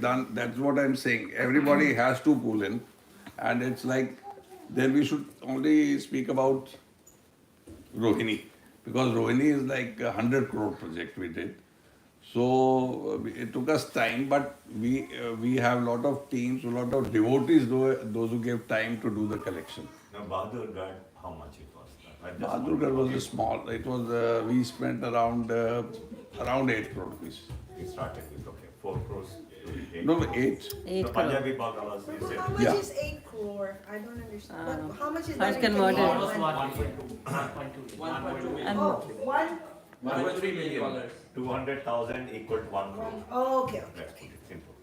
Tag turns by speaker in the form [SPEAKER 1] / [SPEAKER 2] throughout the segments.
[SPEAKER 1] done, that's what I'm saying. Everybody has to pull in. And it's like, then we should only speak about Rohini. Because Rohini is like a 100 crore project we did. So it took us time, but we have a lot of teams, a lot of devotees, those who gave time to do the collection.
[SPEAKER 2] Now, Bahadurgarh, how much it was?
[SPEAKER 1] Bahadurgarh was a small. It was we spent around 8 crore rupees.
[SPEAKER 2] We started with 4 crores to 8
[SPEAKER 1] No,
[SPEAKER 2] crores.
[SPEAKER 1] 8.
[SPEAKER 3] 8
[SPEAKER 2] The
[SPEAKER 3] crore.
[SPEAKER 2] Punjabi Bagh was, you
[SPEAKER 4] How
[SPEAKER 2] said,
[SPEAKER 4] much
[SPEAKER 1] Yeah.
[SPEAKER 4] is 8 crore? I don't understand. But how much is
[SPEAKER 3] How
[SPEAKER 4] that
[SPEAKER 3] it's
[SPEAKER 4] in
[SPEAKER 3] converted?
[SPEAKER 4] Canadian
[SPEAKER 5] Almost
[SPEAKER 4] money?
[SPEAKER 5] 1.2.
[SPEAKER 3] And
[SPEAKER 4] Oh, one.
[SPEAKER 5] 1.3 million.
[SPEAKER 2] 200,000 equal to 1 crore.
[SPEAKER 4] Oh, okay, okay.
[SPEAKER 2] Let's put it simple.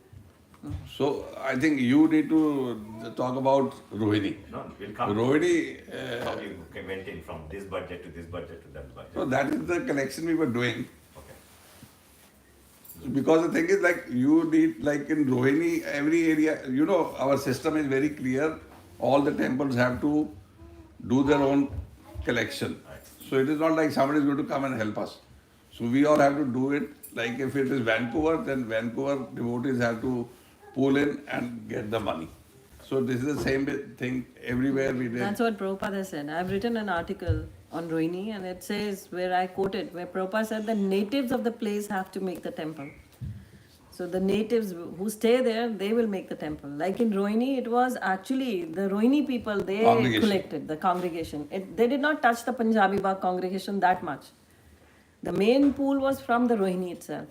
[SPEAKER 1] So I think you need to talk about Rohini.
[SPEAKER 2] No, we'll come.
[SPEAKER 1] Rohini.
[SPEAKER 2] How you went in from this budget to this budget to that budget.
[SPEAKER 1] So that is the collection we were doing.
[SPEAKER 2] Okay.
[SPEAKER 1] Because the thing is like you need like in Rohini, every area, our system is very clear. All the temples have to do their own collection. So it is not like somebody is going to come and help us. So we all have to do it. Like if it is Vancouver, then Vancouver devotees have to pull in and get the money. So this is the same thing everywhere we did.
[SPEAKER 3] That's what Prabhupada said. I've written an article on Rohini and it says, where I quote it, where Prabhupada said the natives of the place have to make the temple. So the natives who stay there, they will make the temple. Like in Rohini, it was actually the Rohini people, they
[SPEAKER 1] Congregation.
[SPEAKER 3] collected, the congregation. They did not touch the Punjabi Bagh congregation that much. The main pool was from the Rohini itself.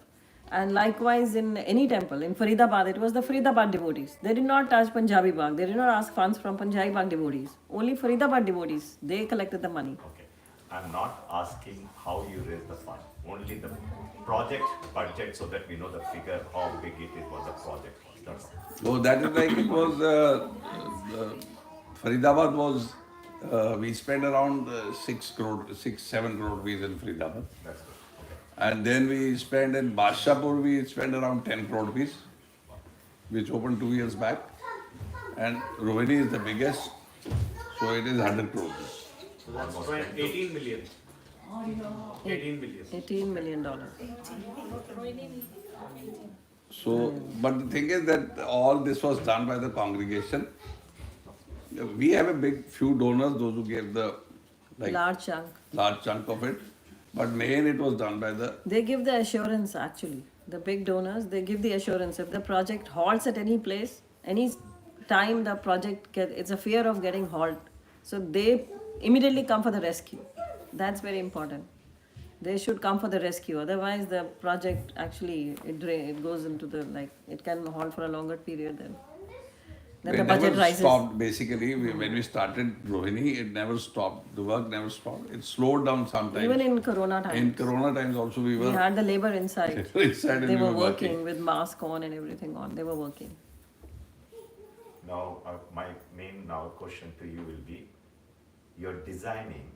[SPEAKER 3] And likewise in any temple, in Faridabad, it was the Faridabad devotees. They did not touch Punjabi Bagh. They did not ask funds from Punjabi Bagh devotees. Only Faridabad devotees, they collected the money.
[SPEAKER 2] Okay. I'm not asking how you raise the fund, only the project budget so that we know the figure, how big it is, what the project was. That's all.
[SPEAKER 1] So that is like it was, Faridabad was, we spent around 7 crore rupees in Faridabad.
[SPEAKER 2] That's good.
[SPEAKER 1] And then we spent in Badshahpur, we spent around 10 crore rupees, which opened 2 years back. And Rohini is the biggest, so it is 100 crore rupees.
[SPEAKER 5] So that's 18 million. 18 million.
[SPEAKER 3] $18 million.
[SPEAKER 1] So, but the thing is that all this was done by the congregation. We have a big few donors, those who gave the
[SPEAKER 3] Large chunk.
[SPEAKER 1] large chunk of it. But main it was done by the,
[SPEAKER 3] They give the assurance actually. The big donors, they give the assurance. If the project halts at any place, any time the project it's a fear of getting halt. So they immediately come for the rescue. That's very important. They should come for the rescue. Otherwise the project actually, it goes into the, it can halt for a longer period then. Then the
[SPEAKER 1] it
[SPEAKER 3] budget
[SPEAKER 1] never
[SPEAKER 3] rises.
[SPEAKER 1] stopped. Basically, when we started Rohini, it never stopped. The work never stopped. It slowed down sometimes.
[SPEAKER 3] Even in Corona times.
[SPEAKER 1] In Corona times also we
[SPEAKER 3] We
[SPEAKER 1] were
[SPEAKER 3] had the labor inside.
[SPEAKER 1] inside and
[SPEAKER 3] They
[SPEAKER 1] we
[SPEAKER 3] were
[SPEAKER 1] were
[SPEAKER 3] working with mask on and everything on. They were working.
[SPEAKER 2] Now, my main question to you will be, you're designing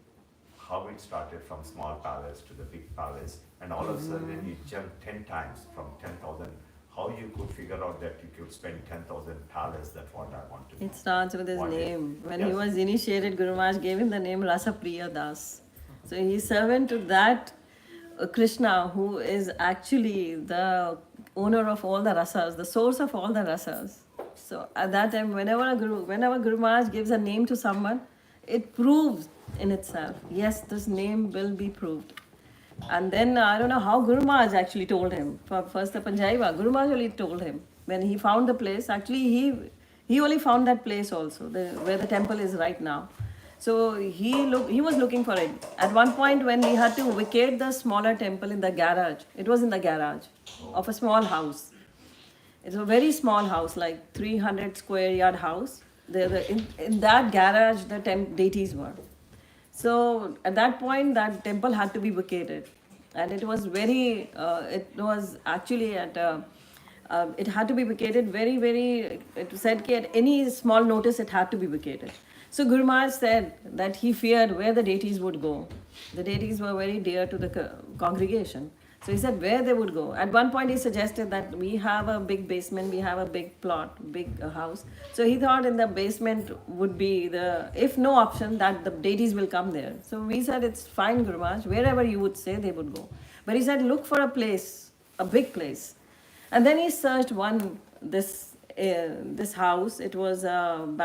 [SPEAKER 2] how it started from small palace to the big palace, and all of a sudden you jumped 10 times from 10,000. How you could figure out that you could spend 10,000 palace? That's what I want to know.
[SPEAKER 3] It starts with his
[SPEAKER 2] What
[SPEAKER 3] name.
[SPEAKER 2] is-
[SPEAKER 3] When
[SPEAKER 2] yes.
[SPEAKER 3] he was initiated, Guru Maharaj gave him the name Rasa Priya Das. So he's servant to that Krishna, who is actually the owner of all the rasas, the source of all the rasas. So at that time, whenever Guru Maharaj gives a name to someone, it proves in itself. Yes, this name will be proved. And then I don't know how Guru Maharaj actually told him. First the Punjabi Bagh, Guru Maharaj only told him. When he found the place, actually he only found that place also, where the temple is right now. So he was looking for it. At one point when we had to vacate the smaller temple in the garage, it was in the garage of a small house. It's a very small house, like 300 square yard house. In that garage, the deities were. So at that point, that temple had to be vacated. And it was it was actually it had to be vacated it said that at any small notice, it had to be vacated. So Guru Maharaj said that he feared where the deities would go. The deities were very dear to the congregation. So he said where they would go. At one point he suggested that we have a big basement, we have a big plot, big house. So he thought in the basement would be if no option, that the deities will come there. So we said it's fine, Guru Maharaj, wherever you would say they would go. But he said look for a place, a big place. And then he searched one this house. It was an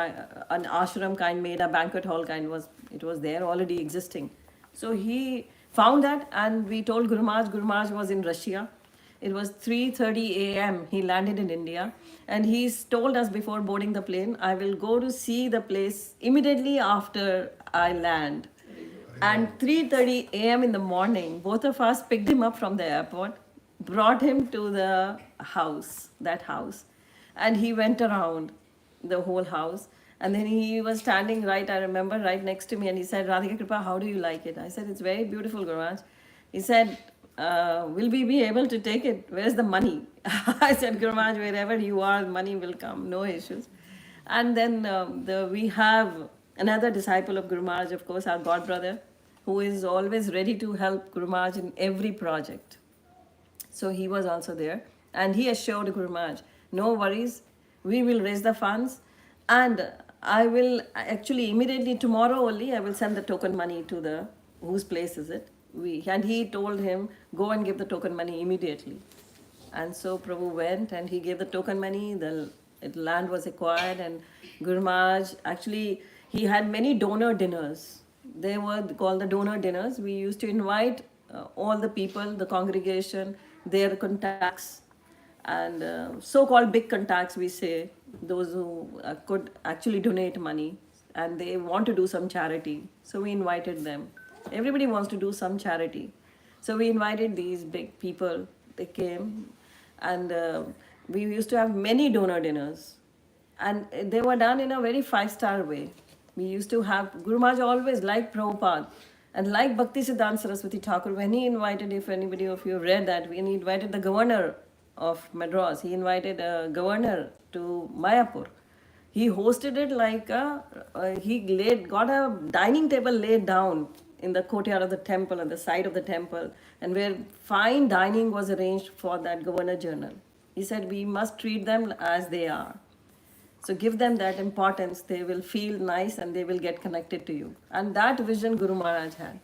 [SPEAKER 3] ashram kind, made a banquet hall kind. It was there already existing. So he found that, and we told Guru Maharaj. Guru Maharaj was in Russia. It was 3:30 a.m. He landed in India, and he told us before boarding the plane, "I will go to see the place immediately after I land." And 3:30 a.m. in the morning, both of us picked him up from the airport, brought him to the house, that house, and he went around the whole house. And then he was standing right, I remember, right next to me, and he said, "Radhika Kripa, how do you like it?" I said, "It's very beautiful, Guru Maharaj." He said, "Will we be able to take it? Where's the money?" I said, "Guru Maharaj, wherever you are, money will come, no issues." And then we have another disciple of Guru Maharaj, of course, our god brother, who is always ready to help Guru Maharaj in every project. So he was also there, and he assured Guru Maharaj, "No worries, we will raise the funds, and I will actually immediately tomorrow only I will send the token money to the whose place is it." And he told him, "Go and give the token money immediately." And so Prabhu went and he gave the token money. The land was acquired, and Guru Maharaj actually he had many donor dinners. They were called the donor dinners. We used to invite all the people, the congregation, their contacts, and so-called big contacts, we say, those who could actually donate money and they want to do some charity. So we invited them. Everybody wants to do some charity. So we invited these big people. They came, and we used to have many donor dinners. And they were done in a very five-star way. We used to have, Guru Maharaj always liked Prabhupada and like Bhakti Siddhanta Saraswati Thakur. When he invited, if anybody of you read that, when he invited the governor of Madras, he invited a governor to Mayapur. He hosted it like got a dining table laid down in the courtyard of the temple, on the side of the temple, and where fine dining was arranged for that governor general. He said, "We must treat them as they are. So give them that importance, they will feel nice and they will get connected to you." And that vision Guru Maharaj had.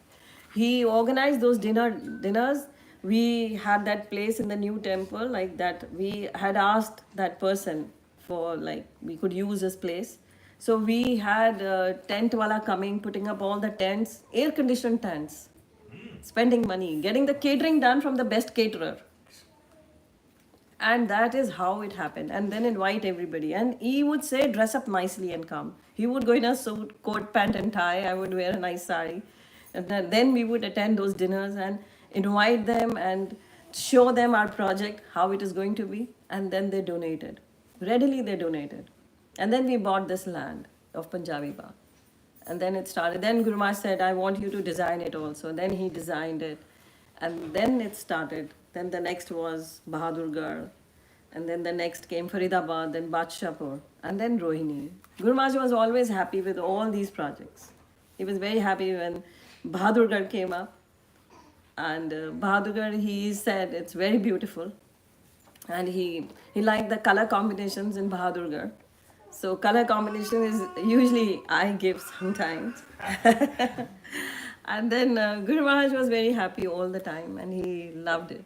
[SPEAKER 3] He organized those dinners. We had that place in the new temple, like that. We had asked that person for, like, we could use his place. So we had tent wala coming, putting up all the tents, air-conditioned tents, spending money, getting the catering done from the best caterer. And that is how it happened. And then invite everybody. And he would say, "Dress up nicely and come." He would go in a suit, coat, pant and tie. I would wear a nice sari. And then we would attend those dinners and invite them and show them our project, how it is going to be. And then they donated. Readily they donated. And then we bought this land of Punjabi Bagh. And then it started. Then Guru Maharaj said, "I want you to design it also." Then he designed it. And then it started. Then the next was Bahadurgarh. And then the next came Faridabad, then Badshahpur, and then Rohini. Guru Maharaj was always happy with all these projects. He was very happy when Bahadurgarh came up. And Bahadurgarh, he said, it's very beautiful. And he liked the color combinations in Bahadurgarh. So color combination is usually I give sometimes. And then Guru Maharaj was very happy all the time and he loved it.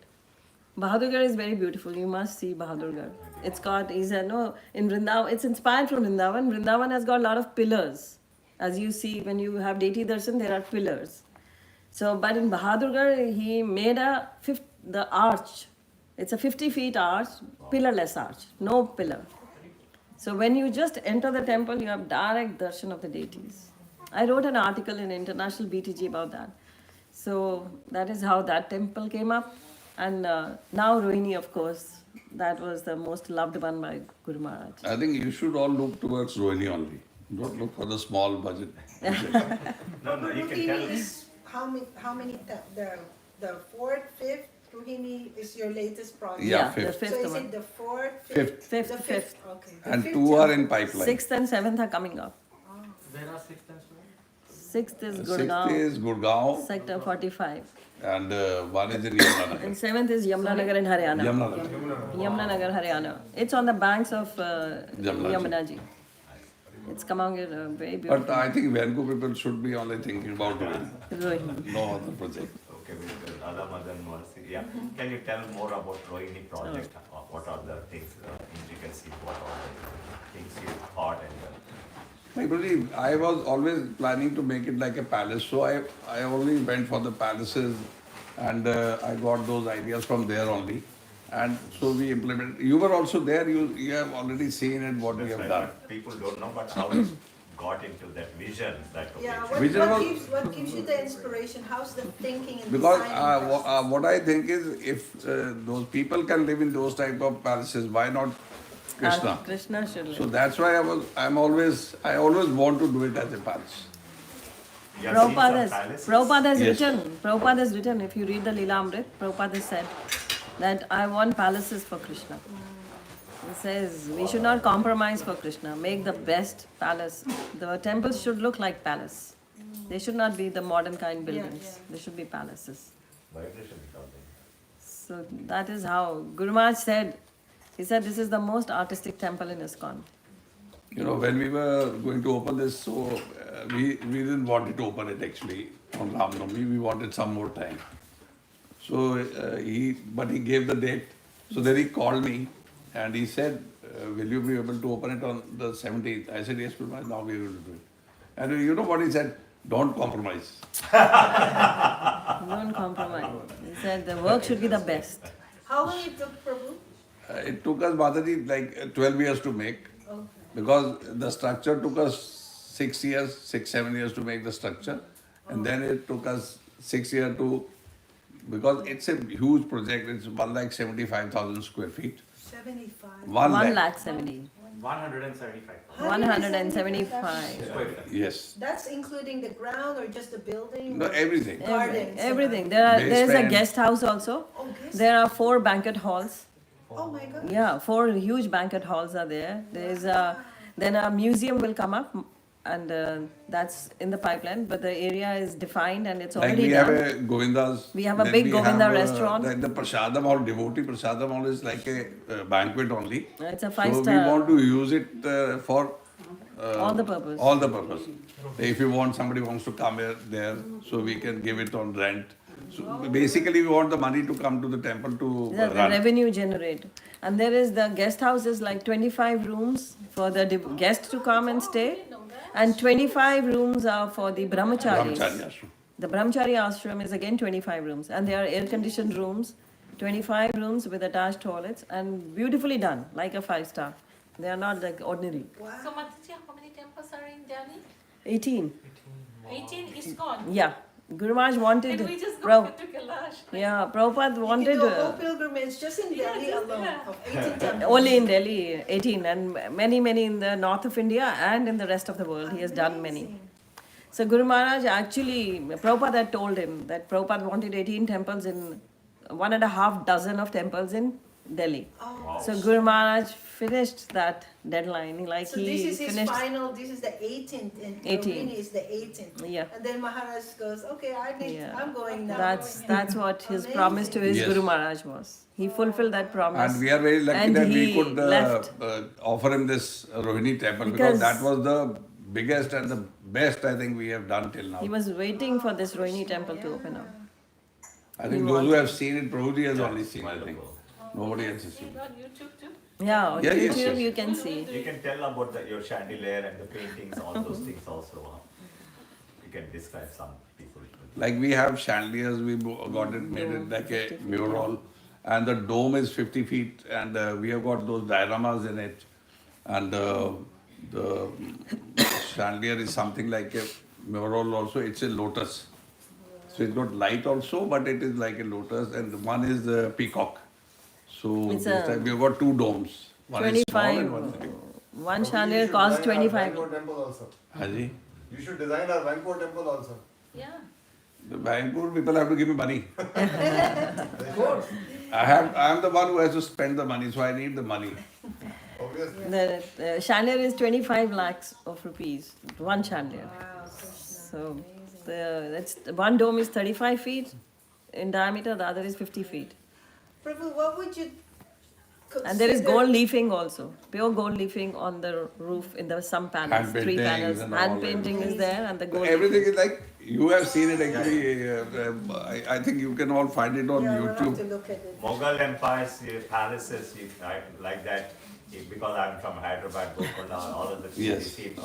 [SPEAKER 3] Bahadurgarh is very beautiful. You must see Bahadurgarh. It's got, he said, no, in Vrindavan, it's inspired from Vrindavan. Vrindavan has got a lot of pillars. As you see, when you have deity darshan, there are pillars. So, but in Bahadurgarh, he made the arch. It's a 50 feet arch, pillarless arch, no pillar. So when you just enter the temple, you have direct darshan of the deities. I wrote an article in International BTG about that. So that is how that temple came up. And now Rohini, of course, that was the most loved one by Guru Maharaj.
[SPEAKER 1] I think you should all look towards Rohini only. Don't look for the small budget.
[SPEAKER 2] No, you can tell.
[SPEAKER 4] Is how many the fourth, fifth, Rohini is your latest project?
[SPEAKER 1] Yeah,
[SPEAKER 3] the
[SPEAKER 1] fifth.
[SPEAKER 3] fifth
[SPEAKER 4] So is
[SPEAKER 3] one.
[SPEAKER 4] it the fourth,
[SPEAKER 1] Fifth.
[SPEAKER 3] Fifth,
[SPEAKER 4] the
[SPEAKER 3] fifth.
[SPEAKER 4] Okay. The
[SPEAKER 1] And
[SPEAKER 4] fifth
[SPEAKER 1] two are
[SPEAKER 4] temple.
[SPEAKER 1] in pipeline.
[SPEAKER 3] Sixth and seventh are coming up.
[SPEAKER 5] Where are sixth and seventh?
[SPEAKER 3] Sixth is
[SPEAKER 1] Sixth
[SPEAKER 3] Gurgaon,
[SPEAKER 1] is Gurgaon
[SPEAKER 3] sector 45.
[SPEAKER 1] and one is in Yamuna
[SPEAKER 3] And seventh is Yamunanagar in Haryana.
[SPEAKER 1] Yamuna.
[SPEAKER 3] Yamunanagar, Haryana. It's on the banks of
[SPEAKER 1] Yamuna.
[SPEAKER 3] Yamunaji. It's coming very beautiful.
[SPEAKER 1] But I think Vancouver people should be only thinking about Rohini.
[SPEAKER 3] Rohini.
[SPEAKER 1] No other project.
[SPEAKER 2] Okay, with Radha Madan Mercy. Yeah. Can you tell more about Rohini project? What are the things intricate can see what all the things you thought and
[SPEAKER 1] Actually, I was always planning to make it like a palace, so I only went for the palaces, and I got those ideas from there only, and so we implemented. You were also there. You have already seen it what we
[SPEAKER 2] that's
[SPEAKER 1] have
[SPEAKER 2] right.
[SPEAKER 1] done.
[SPEAKER 2] But people don't know, but how you got into that vision, that
[SPEAKER 4] Yeah,
[SPEAKER 2] okay,
[SPEAKER 4] what,
[SPEAKER 1] Vision
[SPEAKER 4] what
[SPEAKER 1] was-
[SPEAKER 4] gives, what gives you the inspiration? How's the thinking and
[SPEAKER 1] Because
[SPEAKER 4] designing process?
[SPEAKER 1] what I think is, if those people can live in those type of palaces, why not Krishna?
[SPEAKER 3] Krishna should live.
[SPEAKER 1] So that's why I always want to do it as a palace.
[SPEAKER 2] you have seen some
[SPEAKER 3] Prabhupada
[SPEAKER 2] palaces?
[SPEAKER 3] has
[SPEAKER 1] Yes.
[SPEAKER 3] Prabhupada has written, if you read the Leelamrit, Prabhupada has said that I want palaces for Krishna. He says we should not compromise for Krishna, make the best palace. The temples should look like palace. They should not be the modern kind buildings.
[SPEAKER 4] yeah.
[SPEAKER 3] They should be palaces.
[SPEAKER 2] Vibration is out there.
[SPEAKER 3] So that is how Guru Maharaj said, he said this is the most artistic temple in ISKCON.
[SPEAKER 1] You know, when we were going to open this, so we didn't want it to open it actually on Ram Navami. We wanted some more time. So but he gave the date. So then he called me and he said, will you be able to open it on the 17th? I said, yes, Guru Maharaj, now we are going to do it. And you know what he said? Don't compromise.
[SPEAKER 3] Don't compromise. He said the work should be the best.
[SPEAKER 4] How long it took, Prabhu?
[SPEAKER 1] It took us, Mataji, like 12 years to make.
[SPEAKER 4] Okay.
[SPEAKER 1] Because the structure took us 6 years, 7 years to make the structure. And then it took us 6 years to, because it's a huge project, it's 1,75,000 square feet.
[SPEAKER 4] 75.
[SPEAKER 1] 1 lakh.
[SPEAKER 3] 1,70,000.
[SPEAKER 5] 175.
[SPEAKER 3] 175.
[SPEAKER 1] Yes.
[SPEAKER 4] That's including the ground or just the building?
[SPEAKER 1] No, everything.
[SPEAKER 4] Gardens.
[SPEAKER 3] Everything. There is a
[SPEAKER 1] Basement.
[SPEAKER 3] guest house also.
[SPEAKER 4] Oh, guest
[SPEAKER 3] There are 4 banquet halls.
[SPEAKER 4] Oh my God.
[SPEAKER 3] Yeah, 4 huge banquet halls are there. Then a museum will come up, and that's in the pipeline. But the area is defined and it's
[SPEAKER 1] Like
[SPEAKER 3] already
[SPEAKER 1] we have
[SPEAKER 3] done.
[SPEAKER 1] a Govinda's.
[SPEAKER 3] We have a
[SPEAKER 1] then
[SPEAKER 3] big
[SPEAKER 1] we
[SPEAKER 3] Govinda
[SPEAKER 1] have,
[SPEAKER 3] restaurant.
[SPEAKER 1] Like the Prasadam hall, devotee Prasadam hall is like a banquet only.
[SPEAKER 3] It's a
[SPEAKER 1] So
[SPEAKER 3] 5-star.
[SPEAKER 1] we want to use it for
[SPEAKER 3] All the purpose.
[SPEAKER 1] All the purpose. If you want, somebody wants to come here, there, so we can give it on rent. So basically, we want the money to come to the temple to
[SPEAKER 3] The
[SPEAKER 1] run.
[SPEAKER 3] revenue generated. And there is the guest house is like 25 rooms for the guests to come and stay, and 25 rooms are for the brahmacharis.
[SPEAKER 1] Brahmachari ashram.
[SPEAKER 3] The brahmachari ashram is again 25 rooms, and they are air-conditioned rooms, 25 rooms with attached toilets, and beautifully done, like a 5-star. They are not like ordinary.
[SPEAKER 6] So Mataji, how many temples are in Delhi?
[SPEAKER 3] 18.
[SPEAKER 6] 18 is gone.
[SPEAKER 3] Yeah. Guru Maharaj wanted.
[SPEAKER 6] And we just go
[SPEAKER 3] Prab-
[SPEAKER 6] to Kailash.
[SPEAKER 3] yeah, Prabhupada
[SPEAKER 4] You can
[SPEAKER 3] wanted.
[SPEAKER 4] do a whole pilgrimage just in Delhi
[SPEAKER 6] just
[SPEAKER 4] alone
[SPEAKER 6] there.
[SPEAKER 4] of 18 temples.
[SPEAKER 3] Only in Delhi, 18, and many in the north of India and in the rest of the world. He has done many.
[SPEAKER 4] Amazing.
[SPEAKER 3] So Guru Maharaj actually, Prabhupada had told him that Prabhupada wanted 18 temples in 1.5 dozen of temples in Delhi.
[SPEAKER 4] Oh.
[SPEAKER 3] So Guru Maharaj finished that deadline. Like
[SPEAKER 4] So
[SPEAKER 3] he
[SPEAKER 4] this is his
[SPEAKER 3] finished.
[SPEAKER 4] final, this is the 18th, and
[SPEAKER 3] 18th.
[SPEAKER 4] Rohini is the 18th.
[SPEAKER 3] Yeah.
[SPEAKER 4] And then Maharaj goes, okay,
[SPEAKER 3] Yeah.
[SPEAKER 4] I'm going now.
[SPEAKER 3] That's what his promise to his
[SPEAKER 1] Yes.
[SPEAKER 3] Guru Maharaj was. He fulfilled that promise.
[SPEAKER 1] And we are very lucky
[SPEAKER 3] And
[SPEAKER 1] that we
[SPEAKER 3] he
[SPEAKER 1] could
[SPEAKER 3] left.
[SPEAKER 1] offer him this Rohini temple
[SPEAKER 3] Because-
[SPEAKER 1] because that was the biggest and the best I think we have done till now.
[SPEAKER 3] He was waiting for this Rohini temple to open up.
[SPEAKER 1] I think those who have seen it, Prabhuji has only seen it, I think. Nobody else has seen it.
[SPEAKER 6] On YouTube too?
[SPEAKER 3] Yeah, on
[SPEAKER 1] Yeah,
[SPEAKER 3] YouTube
[SPEAKER 1] yes, yes.
[SPEAKER 3] you can see.
[SPEAKER 2] You can tell about your chandelier and the paintings, all those things also. You can describe some people.
[SPEAKER 1] Like we have chandeliers, we got it, made it like a mural, and the dome is 50 feet, and we have got those dioramas in it, and the chandelier is something like a mural also. It's a lotus, so it's got light also, but it is like a lotus, and one is the peacock. So
[SPEAKER 3] It's
[SPEAKER 1] this
[SPEAKER 3] a
[SPEAKER 1] time we have got 2 domes. One is small
[SPEAKER 3] 25.
[SPEAKER 1] and one is big.
[SPEAKER 3] One
[SPEAKER 7] Probably
[SPEAKER 3] chandelier
[SPEAKER 7] you should
[SPEAKER 3] costs
[SPEAKER 7] design our
[SPEAKER 3] 25.
[SPEAKER 7] Vancouver temple also.
[SPEAKER 1] Haji,
[SPEAKER 7] You should design our Vancouver temple also.
[SPEAKER 6] Yeah.
[SPEAKER 1] the Vancouver people have to give me money.
[SPEAKER 7] They should.
[SPEAKER 1] I am the one who has to spend the money, so I need the money.
[SPEAKER 7] Obviously.
[SPEAKER 3] The chandelier is 25 lakhs of rupees. One chandelier.
[SPEAKER 4] Wow, Krishna.
[SPEAKER 3] So one dome is 35 feet in diameter, the other is 50 feet.
[SPEAKER 4] Prabhu, what would you
[SPEAKER 3] And there is
[SPEAKER 4] consider-
[SPEAKER 3] gold leafing also, pure gold leafing on the roof in some panels,
[SPEAKER 1] Hand
[SPEAKER 3] 3
[SPEAKER 1] paintings
[SPEAKER 3] panels.
[SPEAKER 1] and
[SPEAKER 3] Hand
[SPEAKER 1] all,
[SPEAKER 3] painting is there and the gold.
[SPEAKER 1] Everything is like, you have seen it actually, I think you can all find it on
[SPEAKER 4] Yeah, we'll have to
[SPEAKER 1] YouTube.
[SPEAKER 4] look at it.
[SPEAKER 2] Mughal empires, palaces, like that. because I'm from Hyderabad, Golconda, all of the
[SPEAKER 1] Yes.
[SPEAKER 2] cities.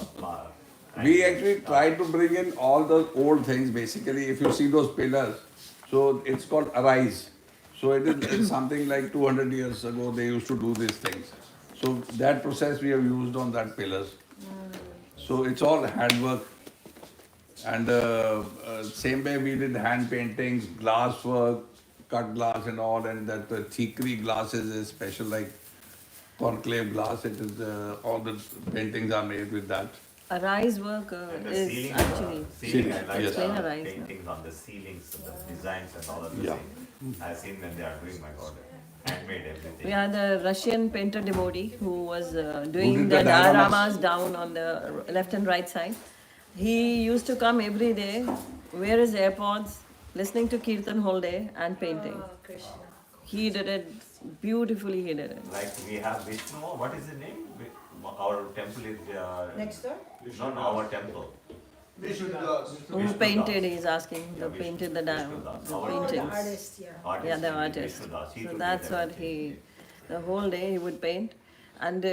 [SPEAKER 1] We actually try to bring in all the old things. Basically, if you see those pillars, so it's called arise. So it is it's something like 200 years ago they used to do these things. So that process we have used on that pillars. So it's all handwork. And same way we did hand paintings, glass work, cut glass and all, and that thickery glasses is special like conclave glass. It is all the paintings are made with that.
[SPEAKER 3] Arise work
[SPEAKER 2] And the
[SPEAKER 3] is
[SPEAKER 2] ceiling,
[SPEAKER 3] actually.
[SPEAKER 2] ceiling, I
[SPEAKER 1] Ceiling,
[SPEAKER 2] like
[SPEAKER 1] yes.
[SPEAKER 3] Plain arise, no?
[SPEAKER 2] paintings on the ceilings, the designs and all of the
[SPEAKER 1] Yeah.
[SPEAKER 2] things. I've seen when they are doing, my God, handmade everything.
[SPEAKER 3] We had a Russian painter devotee who was doing
[SPEAKER 1] did
[SPEAKER 3] the
[SPEAKER 1] the dioramas.
[SPEAKER 3] dioramas down on the left and right side. He used to come every day, wear his AirPods, listening to Kirtan whole day and painting.
[SPEAKER 4] Oh, Krishna.
[SPEAKER 3] He did it beautifully. He did it.
[SPEAKER 2] Like we have Vishnu, what is the name? Our temple is,
[SPEAKER 4] Next door?
[SPEAKER 2] no, our temple.
[SPEAKER 7] Vishnu Das.
[SPEAKER 3] Who
[SPEAKER 2] Vishnu
[SPEAKER 3] painted?
[SPEAKER 2] Das.
[SPEAKER 3] He's asking.
[SPEAKER 2] Yeah,
[SPEAKER 3] Who
[SPEAKER 2] Vishnu-
[SPEAKER 3] painted the
[SPEAKER 2] Vishnu Das.
[SPEAKER 3] the
[SPEAKER 2] Our
[SPEAKER 4] Oh, the
[SPEAKER 3] paintings?
[SPEAKER 4] artist, yeah.
[SPEAKER 2] Artist,
[SPEAKER 3] Yeah, the
[SPEAKER 2] Vishnu
[SPEAKER 3] artist.
[SPEAKER 2] Das. He
[SPEAKER 3] So
[SPEAKER 2] took
[SPEAKER 3] that's
[SPEAKER 2] it
[SPEAKER 3] what
[SPEAKER 2] everything.
[SPEAKER 3] the whole day he would paint, and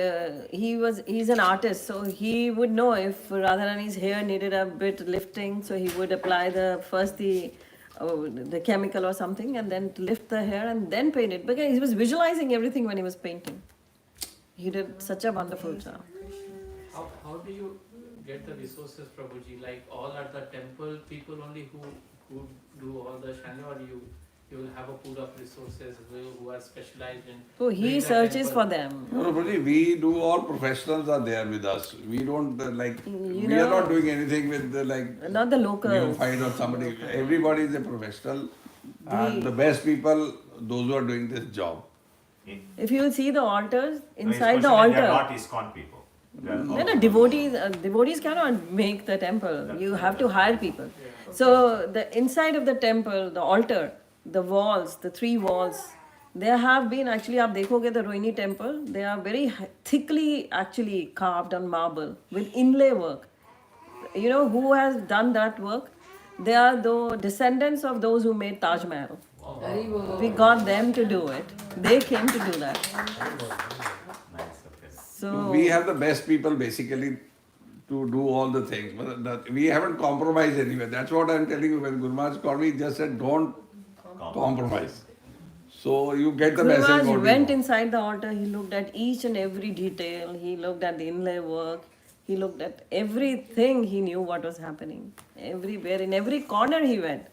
[SPEAKER 3] he's an artist, so he would know if Radharani's hair needed a bit lifting, so he would apply the chemical or something, and then lift the hair and then paint it. Because he was visualizing everything when he was painting. He did such a wonderful job.
[SPEAKER 5] How do you get the resources, Prabhuji? Like all at the temple people only who do all the chandelier, or you will have a pool of resources who are specialized in.
[SPEAKER 3] So he
[SPEAKER 5] doing the
[SPEAKER 3] searches
[SPEAKER 5] temple.
[SPEAKER 3] for them.
[SPEAKER 1] No, Prabhuji, we do all professionals are there with us. We don't
[SPEAKER 3] You
[SPEAKER 1] we are
[SPEAKER 3] know-
[SPEAKER 1] not doing anything with
[SPEAKER 3] Not the locals.
[SPEAKER 1] neophyte or somebody. Everybody is a professional, and the best people, those who are doing this job.
[SPEAKER 3] If you will see the altars,
[SPEAKER 2] No, his
[SPEAKER 3] inside the
[SPEAKER 2] question is they're
[SPEAKER 3] altar.
[SPEAKER 2] not ISKCON people. They're
[SPEAKER 3] No,
[SPEAKER 2] not-
[SPEAKER 3] no, devotees cannot make the temple. You have to hire people. So the inside of the temple, the altar, the walls, the three walls, there have been actually, आप देखोगे the Rohini temple, they are very thickly actually carved on marble with inlay work. You know who has done that work? They are the descendants of those who made Taj Mahal. We got them to do it. They came to do that.
[SPEAKER 2] Nice, okay.
[SPEAKER 3] So
[SPEAKER 1] We have the best people basically to do all the things. But we haven't compromised anywhere. That's what I'm telling you. When Guru Maharaj called me, he just said, don't compromise. So you get the
[SPEAKER 3] Guru
[SPEAKER 1] message.
[SPEAKER 3] Maharaj
[SPEAKER 1] what you
[SPEAKER 3] went
[SPEAKER 1] want.
[SPEAKER 3] inside the altar, he looked at each and every detail, he looked at the inlay work, he looked at everything, he knew what was happening. Everywhere, in every corner he went.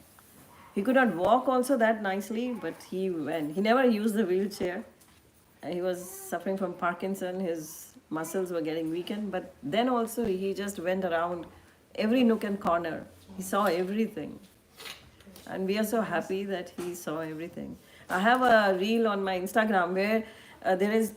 [SPEAKER 3] He could not walk also that nicely, but he went. He never used the wheelchair. He was suffering from Parkinson, his muscles were getting weakened, but then also he just went around every nook and corner. He saw everything. And we are so happy that he saw everything. I have a reel on my Instagram where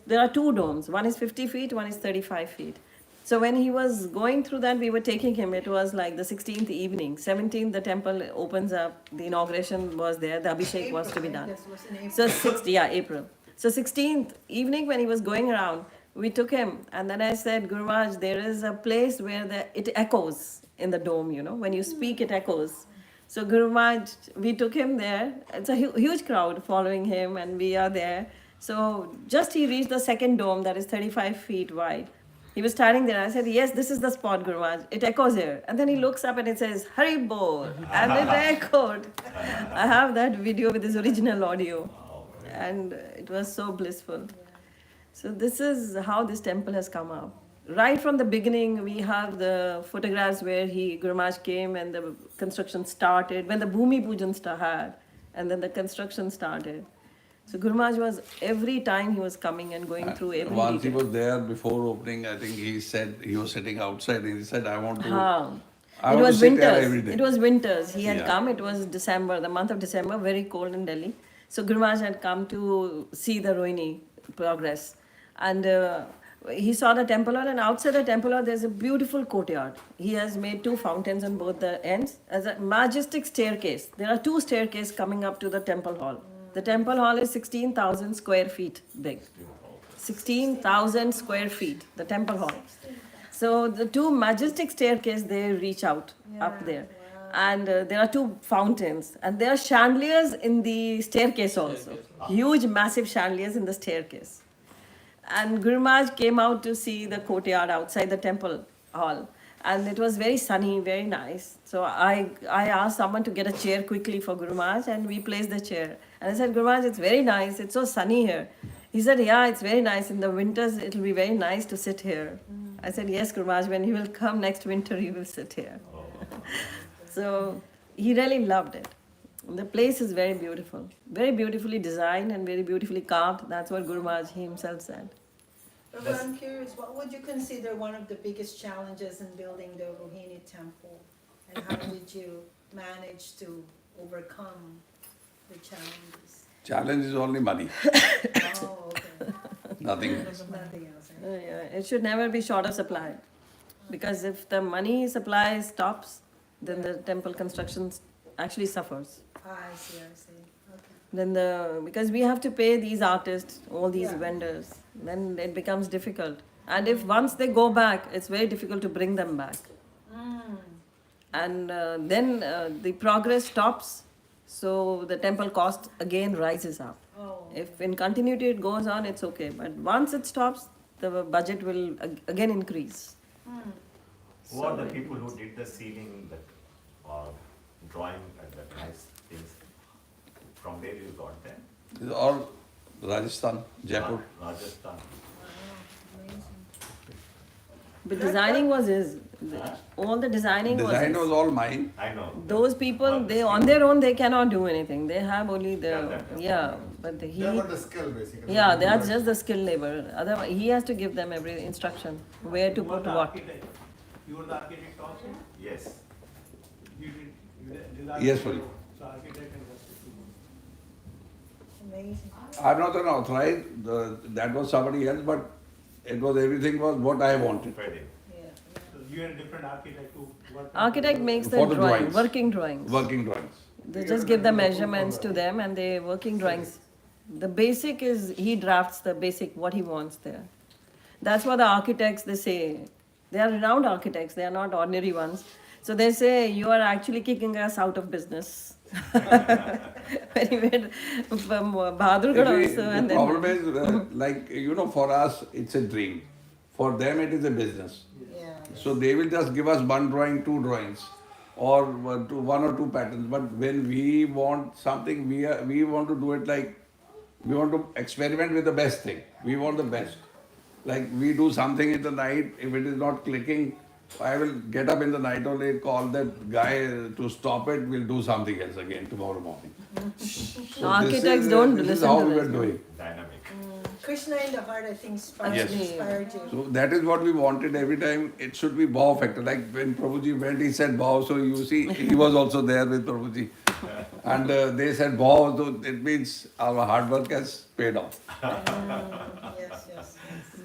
[SPEAKER 3] there are two domes. One is 50 feet, one is 35 feet. So when he was going through that, we were taking him. It was like the 16th evening. 17th, the temple opens up. The inauguration was there. The Abhishek was to be done.
[SPEAKER 4] This was in April.
[SPEAKER 3] So April. So 16th evening when he was going around, we took him, and then I said, Guru Maharaj, there is a place where it echoes in the dome, you know, when you speak it echoes. So Guru Maharaj, we took him there. It's a huge crowd following him, and we are there. So just he reached the second dome that is 35 feet wide. He was standing there. I said, yes, this is the spot, Guru Maharaj. It echoes here. And then he looks up and it says, Hari Bol. And it echoed. I have that video with his original audio. And it was so blissful. So this is how this temple has come up. Right from the beginning, we have the photographs where Guru Maharaj came and the construction started, when the Bhumi Pujan had, and then the construction started. So Guru Maharaj was, every time he was coming and going through every
[SPEAKER 1] Once he
[SPEAKER 3] detail.
[SPEAKER 1] was there before opening, I think he said, he was sitting outside and he said, I want to,
[SPEAKER 3] Haan.
[SPEAKER 1] I
[SPEAKER 3] It
[SPEAKER 1] want to
[SPEAKER 3] was
[SPEAKER 1] sit there every
[SPEAKER 3] winters.
[SPEAKER 1] day.
[SPEAKER 3] It was winters. He had
[SPEAKER 1] Yeah.
[SPEAKER 3] come. It was December, the month of December, very cold in Delhi. So Guru Maharaj had come to see the Rohini progress, and he saw the temple hall. And outside the temple hall, there's a beautiful courtyard. He has made two fountains on both the ends, as a majestic staircase. There are two staircases coming up to the temple hall. The temple hall is 16,000 square feet big. 16,000 square feet. The temple hall. So the two majestic staircases, they reach out up there. And there are two fountains. And there are chandeliers in the staircase also. Huge, massive chandeliers in the staircase. And Guru Maharaj came out to see the courtyard outside the temple hall. And it was very sunny, very nice. So I asked someone to get a chair quickly for Guru Maharaj, and we placed the chair. And I said, Guru Maharaj, it's very nice. It's so sunny here. He said, yeah, it's very nice. In the winters, it will be very nice to sit here. I said, yes, Guru Maharaj, when you will come next winter, you will sit here. So he really loved it. The place is very beautiful. Very beautifully designed and very beautifully carved. That's what Guru Maharaj himself said.
[SPEAKER 4] But I'm curious, what would you consider one of the biggest challenges in building the Rohini temple? And how did you manage to overcome the challenges?
[SPEAKER 1] Challenge is only money,
[SPEAKER 4] Oh, okay.
[SPEAKER 1] nothing else.
[SPEAKER 4] Nothing else. Right?
[SPEAKER 3] Yeah, it should never be short of supply. Because if the money supply stops, then the temple construction actually suffers.
[SPEAKER 4] I see, I see. Okay.
[SPEAKER 3] Then because we have to pay these artists, all these
[SPEAKER 4] Yeah.
[SPEAKER 3] vendors, then it becomes difficult. And if once they go back, it's very difficult to bring them back. And then the progress stops, so the temple cost again rises up.
[SPEAKER 4] Oh.
[SPEAKER 3] If in continuity it goes on, it's okay. But once it stops, the budget will again increase.
[SPEAKER 2] Who are the people who did the ceiling, that drawing and the nice things? From where you got them?
[SPEAKER 1] It's all Rajasthan, Jaipur.
[SPEAKER 2] Rajasthan.
[SPEAKER 4] Amazing.
[SPEAKER 3] But designing was his. All the designing
[SPEAKER 1] Design
[SPEAKER 3] was
[SPEAKER 1] was
[SPEAKER 3] his.
[SPEAKER 1] all mine.
[SPEAKER 2] I know.
[SPEAKER 3] Those people, they on their own, they cannot do anything. They have only the, but he,
[SPEAKER 7] They got the skill basically.
[SPEAKER 3] yeah, that's just the skill labor. Otherwise, he has to give them every instruction, where to
[SPEAKER 8] You were
[SPEAKER 3] put
[SPEAKER 8] the
[SPEAKER 3] what.
[SPEAKER 8] architect. You were the architect also?
[SPEAKER 2] Yes.
[SPEAKER 8] You did
[SPEAKER 1] Yes, sorry.
[SPEAKER 8] So architect and construction.
[SPEAKER 4] Amazing.
[SPEAKER 1] I'm not an authorized, that was somebody else, but it was, everything was what I wanted.
[SPEAKER 2] Wedding.
[SPEAKER 4] Yeah.
[SPEAKER 8] So you are a different architect who worked.
[SPEAKER 3] Architect makes the
[SPEAKER 1] For the
[SPEAKER 3] drawing,
[SPEAKER 1] drawings.
[SPEAKER 3] working drawings.
[SPEAKER 1] Working drawings.
[SPEAKER 3] They just give the measurements to them and they working drawings. The basic is, he drafts the basic, what he wants there. That's what the architects, they say. They are renowned architects, they are not ordinary ones. So they say, you are actually kicking us out of business. When he made Bahadurgarh
[SPEAKER 1] Actually,
[SPEAKER 3] also.
[SPEAKER 1] the
[SPEAKER 3] And
[SPEAKER 1] problem
[SPEAKER 3] then,
[SPEAKER 1] is, for us, it's a dream. For them, it is a business.
[SPEAKER 4] Yeah.
[SPEAKER 1] So they will just give us one drawing, two drawings, or one or two patterns. But when we want something, we want to do it like, we want to experiment with the best thing. We want the best. Like we do something in the night, if it is not clicking, I will get up in the night only, call that guy to stop it, we'll do something else again tomorrow morning. So
[SPEAKER 3] Architects don't
[SPEAKER 1] this is
[SPEAKER 3] listen
[SPEAKER 1] how
[SPEAKER 3] to
[SPEAKER 1] we
[SPEAKER 3] this.
[SPEAKER 1] were doing.
[SPEAKER 2] Dynamic.
[SPEAKER 4] Krishna in the heart, I think, inspired,
[SPEAKER 1] Yes.
[SPEAKER 4] inspired you.
[SPEAKER 1] So that is what we wanted every time. It should be wow factor. Like when Prabhuji went, he said wow. So you see, he was also there with Prabhuji. And they said wow. So it means our hard work has paid off.
[SPEAKER 4] Yes, yes,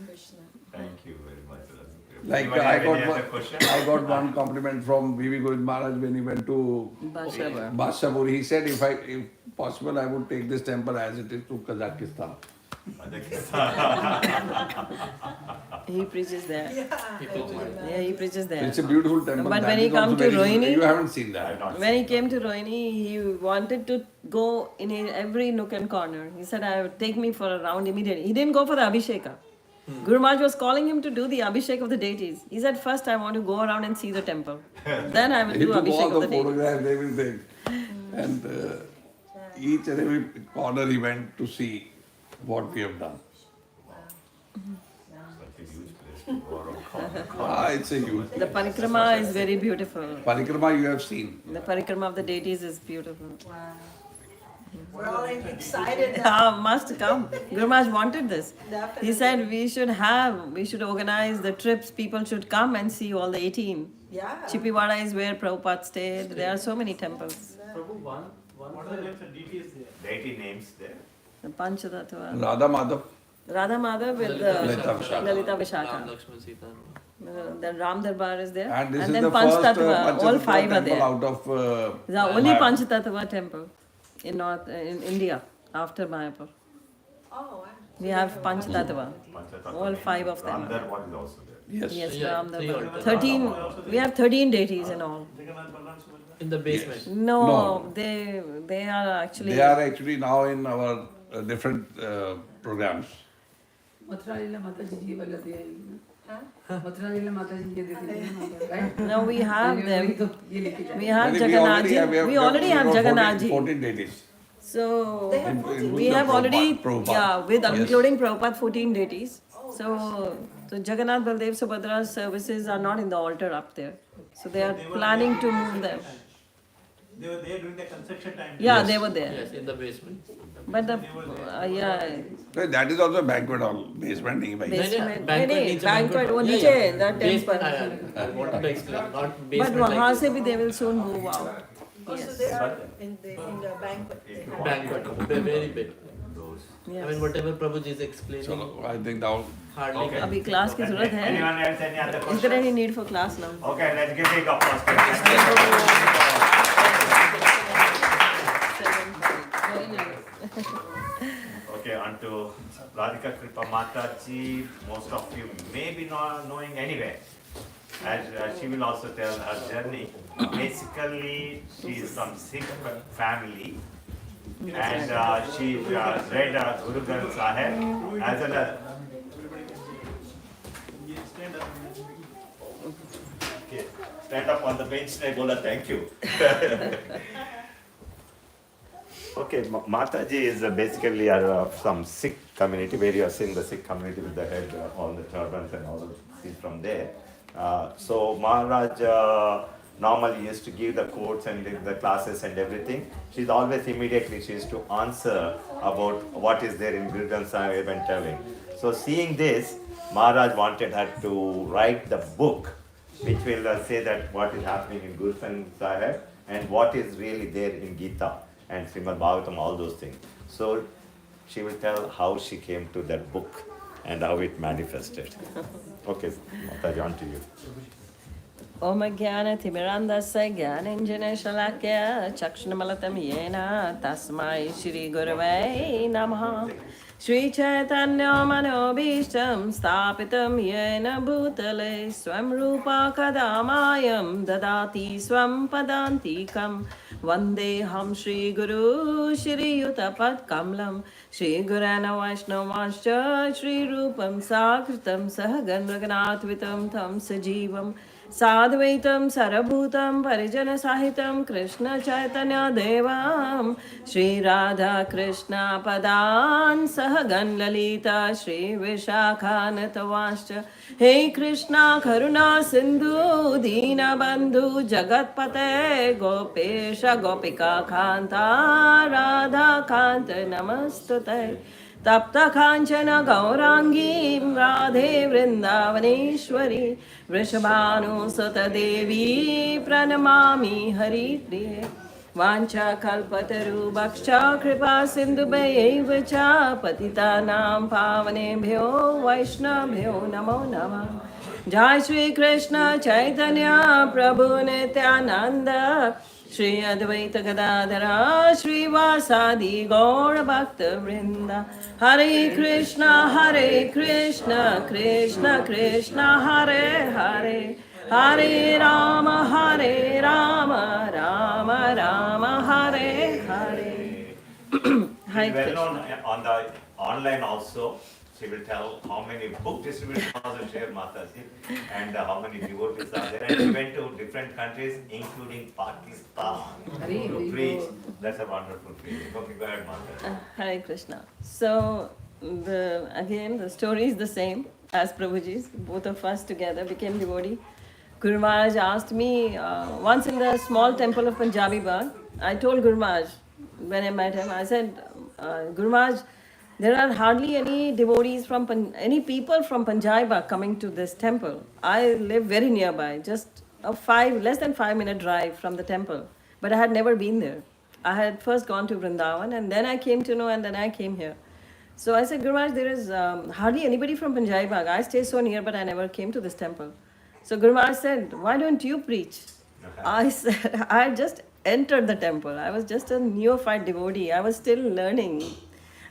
[SPEAKER 4] Krishna.
[SPEAKER 2] Thank you very much.
[SPEAKER 1] Like
[SPEAKER 2] Anybody have any other question?
[SPEAKER 1] I got one compliment from V.V. Govind Maharaj when he went to
[SPEAKER 3] Bashavar.
[SPEAKER 1] Bashapur. He said, if possible, I would take this temple as it is to Kazakhstan.
[SPEAKER 3] He preaches there.
[SPEAKER 4] Yeah.
[SPEAKER 3] Yeah, he preaches there.
[SPEAKER 1] It's a beautiful temple.
[SPEAKER 3] But
[SPEAKER 1] That
[SPEAKER 3] when he
[SPEAKER 1] is also
[SPEAKER 3] come to
[SPEAKER 1] very-
[SPEAKER 3] Rohini-
[SPEAKER 1] you haven't seen
[SPEAKER 2] I've
[SPEAKER 1] that.
[SPEAKER 2] not
[SPEAKER 3] When he
[SPEAKER 2] seen
[SPEAKER 3] came to Rohini, he wanted to go in every nook and corner. He said, "I would take me for a round immediately." He didn't go for the Abhisheka. Guru Maharaj was calling him to do the Abhishek of the deities. He said, "First, I want to go around and see the temple. Then I will
[SPEAKER 1] He
[SPEAKER 3] do
[SPEAKER 1] took all
[SPEAKER 3] Abhishek
[SPEAKER 1] the
[SPEAKER 3] of the deities."
[SPEAKER 1] photographs, everything. And each and every corner he went to see what we have done.
[SPEAKER 2] Such a huge place to go around.
[SPEAKER 1] It's a huge.
[SPEAKER 3] The parikrama is very beautiful.
[SPEAKER 1] Parikrama you have seen.
[SPEAKER 3] The parikrama of the deities is beautiful.
[SPEAKER 4] Wow. We're all excited now.
[SPEAKER 3] Must come. Guru Maharaj wanted this.
[SPEAKER 4] Definitely.
[SPEAKER 3] He said we should organize the trips. People should come and see all the 18.
[SPEAKER 4] Yeah.
[SPEAKER 3] Chipiwada is where Prabhupada stayed. There are so many temples.
[SPEAKER 5] Prabhu, one
[SPEAKER 8] What are the names and deities there?
[SPEAKER 2] Deity names there.
[SPEAKER 3] The Panchatattva.
[SPEAKER 1] Radha Madhav.
[SPEAKER 3] Radha Madhav with
[SPEAKER 1] Lalita Vishaka.
[SPEAKER 3] Lalita Vishaka.
[SPEAKER 5] Lakshman Sita.
[SPEAKER 3] Then Ram Darbar is there.
[SPEAKER 1] And this is
[SPEAKER 3] then
[SPEAKER 1] the first
[SPEAKER 3] Panchatattva. All five are
[SPEAKER 1] temple
[SPEAKER 3] there.
[SPEAKER 1] out of
[SPEAKER 3] The only
[SPEAKER 1] Mayapur.
[SPEAKER 3] Panchatattva temple in in India after Mayapur.
[SPEAKER 4] Oh, wow.
[SPEAKER 3] We have Panchatattva.
[SPEAKER 2] Panchatattva
[SPEAKER 3] All
[SPEAKER 2] names.
[SPEAKER 3] five of them.
[SPEAKER 2] Ramdar one is also there.
[SPEAKER 1] Yes.
[SPEAKER 3] Yes,
[SPEAKER 5] Yeah,
[SPEAKER 3] Ram
[SPEAKER 5] three
[SPEAKER 3] Darbar.
[SPEAKER 5] altogether.
[SPEAKER 3] 13. We have 13 deities in all.
[SPEAKER 8] Jagannath Balram Subhadra?
[SPEAKER 5] In the basement.
[SPEAKER 3] No,
[SPEAKER 1] No.
[SPEAKER 3] they are actually.
[SPEAKER 1] They are actually now in our different programs.
[SPEAKER 9] Mathura लीला माता जी ये वाला दिया है ना?
[SPEAKER 4] Huh?
[SPEAKER 9] Mathura लीला माता जी ये दे दी है ना, right?
[SPEAKER 3] Now we have
[SPEAKER 9] ये
[SPEAKER 3] them.
[SPEAKER 9] तो ये लेके जाओ.
[SPEAKER 3] We have
[SPEAKER 1] But
[SPEAKER 3] Jagannath ji. We already have
[SPEAKER 1] got
[SPEAKER 3] Jagannath ji.
[SPEAKER 1] 14 deities.
[SPEAKER 3] So
[SPEAKER 4] They have
[SPEAKER 1] In-
[SPEAKER 4] 14.
[SPEAKER 1] in
[SPEAKER 3] we
[SPEAKER 1] the
[SPEAKER 3] have already,
[SPEAKER 1] Prabhupada.
[SPEAKER 3] yeah, with
[SPEAKER 1] Yes.
[SPEAKER 3] including Prabhupada, 14 deities. So Jagannath, Baldev, Subhadra's services are not in the altar up there. So they are
[SPEAKER 8] They were
[SPEAKER 3] planning
[SPEAKER 8] there
[SPEAKER 3] to
[SPEAKER 8] during
[SPEAKER 3] move
[SPEAKER 8] the
[SPEAKER 3] them.
[SPEAKER 8] construction time. They were there during the construction time.
[SPEAKER 3] Yeah,
[SPEAKER 1] Yes.
[SPEAKER 3] they were there.
[SPEAKER 5] Yes, in the basement.
[SPEAKER 3] But the, yeah,
[SPEAKER 1] No, that is also a banquet hall, basement नहीं भाई.
[SPEAKER 3] basement,
[SPEAKER 5] banquet
[SPEAKER 3] नहीं,
[SPEAKER 5] needs a
[SPEAKER 3] banquet, वो
[SPEAKER 5] hall.
[SPEAKER 3] नीचे
[SPEAKER 5] Yeah, yeah.
[SPEAKER 3] the
[SPEAKER 5] Basement,
[SPEAKER 3] temple.
[SPEAKER 5] I wanted to explain, not
[SPEAKER 3] But
[SPEAKER 5] basement
[SPEAKER 3] वहाँ
[SPEAKER 5] like
[SPEAKER 3] से भी they will soon move out.
[SPEAKER 4] Also,
[SPEAKER 3] Yes.
[SPEAKER 4] they are in the banquet. They have-
[SPEAKER 5] banquet, very big.
[SPEAKER 2] Those.
[SPEAKER 5] I
[SPEAKER 3] Yes.
[SPEAKER 5] mean, whatever Prabhuji is explaining,
[SPEAKER 1] चलो, I think now
[SPEAKER 5] hardly
[SPEAKER 2] Okay.
[SPEAKER 5] can.
[SPEAKER 3] अभी class की जरूरत है.
[SPEAKER 2] Anyone else, any other
[SPEAKER 3] Is there
[SPEAKER 2] questions?
[SPEAKER 3] any need for class now?
[SPEAKER 2] Okay, let's give big applause. for them.
[SPEAKER 3] Very nice.
[SPEAKER 2] Okay, on to Radhika Kripa Mataji. Most of you may be not knowing anyway. As she will also tell her journey. Basically, she is from Sikh family. And she read Guru Granth Sahib as well as.
[SPEAKER 8] ये stand up.
[SPEAKER 2] Okay, stand up on the bench and bola thank you. Okay, Mataji is basically some Sikh community where you are seeing the Sikh community with the head, all the turbans and all the things from there. So Maharaj normally used to give the quotes and give the classes and everything. She's always immediately she used to answer about what is there in Guru Granth Sahib and telling. So seeing this, Maharaj wanted her to write the book which will say that what is happening in Guru Granth Sahib and what is really there in Gita and Srimad Bhagavatam, all those things. So she will tell how she came to that book and how it manifested. Okay, Mataji, on to you.
[SPEAKER 3] Om Jnana Timirandasya Jnananjana Shalakya Chakshunamalatam Yena Tasmai Shri Gurave Namaha Shri Chaitanya Manobishtam Stapitam Yena Bhutale Swam Rupa Kadamayam Dadati Swam Padantikam Vandeham Shri Guru Shri Yutapat Kamlam Shri Gurana Vaishnavascha Shri Rupam Sakritam Sahagan Raganatvitam Tam Sajivam Sadvaitam Sarabhutam Parijana Sahitam Krishna Chaitanya Devam Shri Radha Krishna Padan Sahagan Lalita Shri Vishakhanatavascha Hey Krishna Karuna Sindhu Dina Bandhu Jagatpate Gopesha Gopika Kanta Radha Kanta Namastute Tapta Kanchana Gaurangi Radhe Vrindavaneshwari Vrishabhanu Sata Devi Pranamami Hari Priye Vancha Kalpataru Bhaksha Kripa Sindhu Vacha Patitanam Pavanebhyo Vaishnavbhyo Namo Namah Jai Shri Krishna Chaitanya Prabhu Nityananda Shri Advaita Gadadhara Shri Vasadi Gaura Bhakta Vrinda Hare Krishna Krishna Krishna Hare Hare Hare Rama Rama Rama Hare Hare
[SPEAKER 2] She's well known on the online also. She will tell how many book distributors and share Mataji and how many devotees are there. And she went to different countries, including Pakistan, to preach. That's a wonderful feeling. Okay, go ahead, Mataji.
[SPEAKER 3] Hare Krishna. So, the story is the same as Prabhuji's. Both of us together became devotee. Guru Maharaj asked me once in the small temple of Punjabi Bagh. I told Guru Maharaj when I met him, I said, Guru Maharaj, there are hardly any devotees from any people from Punjab are coming to this temple. I live very nearby, just less than 5 minute drive from the temple. But I had never been there. I had first gone to Vrindavan and then I came to know and then I came here. So I said, Guru Maharaj, there is hardly anybody from Punjab Bagh. I stay so near, but I never came to this temple. So Guru Maharaj said, why don't you preach? I said, I had just entered the temple. I was just a neophyte devotee. I was still learning.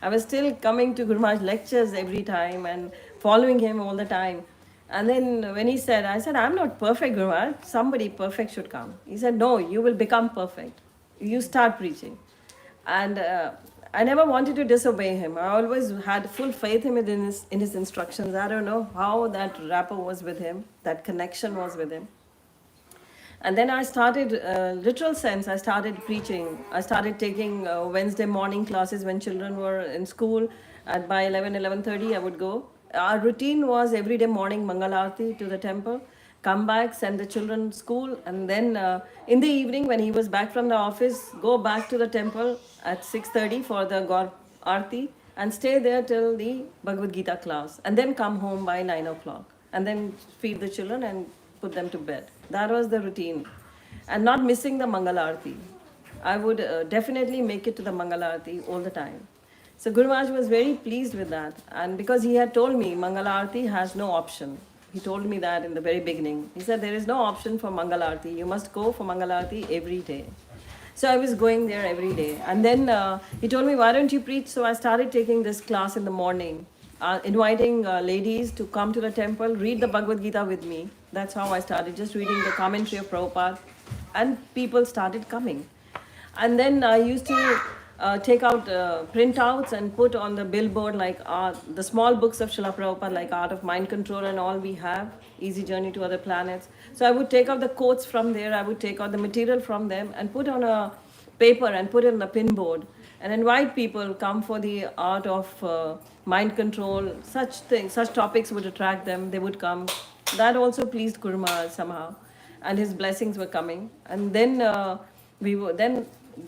[SPEAKER 3] I was still coming to Guru Maharaj lectures every time and following him all the time. And then when he said, I said, I'm not perfect, Guru Maharaj. Somebody perfect should come. He said, no, you will become perfect. You start preaching. And I never wanted to disobey him. I always had full faith in his instructions. I don't know how that rapport was with him, that connection was with him. And then I started, literal sense, I started preaching. I started taking Wednesday morning classes when children were in school. And by 11:30, I would go. Our routine was every day morning Mangal Aarti to the temple, come back, send the children to school, and then in the evening when he was back from the office, go back to the temple at 6:30 for the Gaur Aarti and stay there till the Bhagavad Gita class, and then come home by 9 o'clock, and then feed the children and put them to bed. That was the routine. And not missing the Mangal Aarti. I would definitely make it to the Mangal Aarti all the time. So Guru Maharaj was very pleased with that. And because he had told me Mangal Aarti has no option. He told me that in the very beginning. He said there is no option for Mangal Aarti. You must go for Mangal Aarti every day. So I was going there every day. And then he told me, why don't you preach? So I started taking this class in the morning, inviting ladies to come to the temple, read the Bhagavad Gita with me. That's how I started, just reading the commentary of Prabhupada. And people started coming. And then I used to take out printouts and put on the billboard like the small books of Srila Prabhupada, like Art of Mind Control and all we have, Easy Journey to Other Planets. So I would take out the quotes from there, I would take out the material from them and put on a paper and put it on the pinboard and invite people come for the art of mind control, such things, such topics would attract them, they would come. That also pleased Guru Maharaj somehow, and his blessings were coming. And then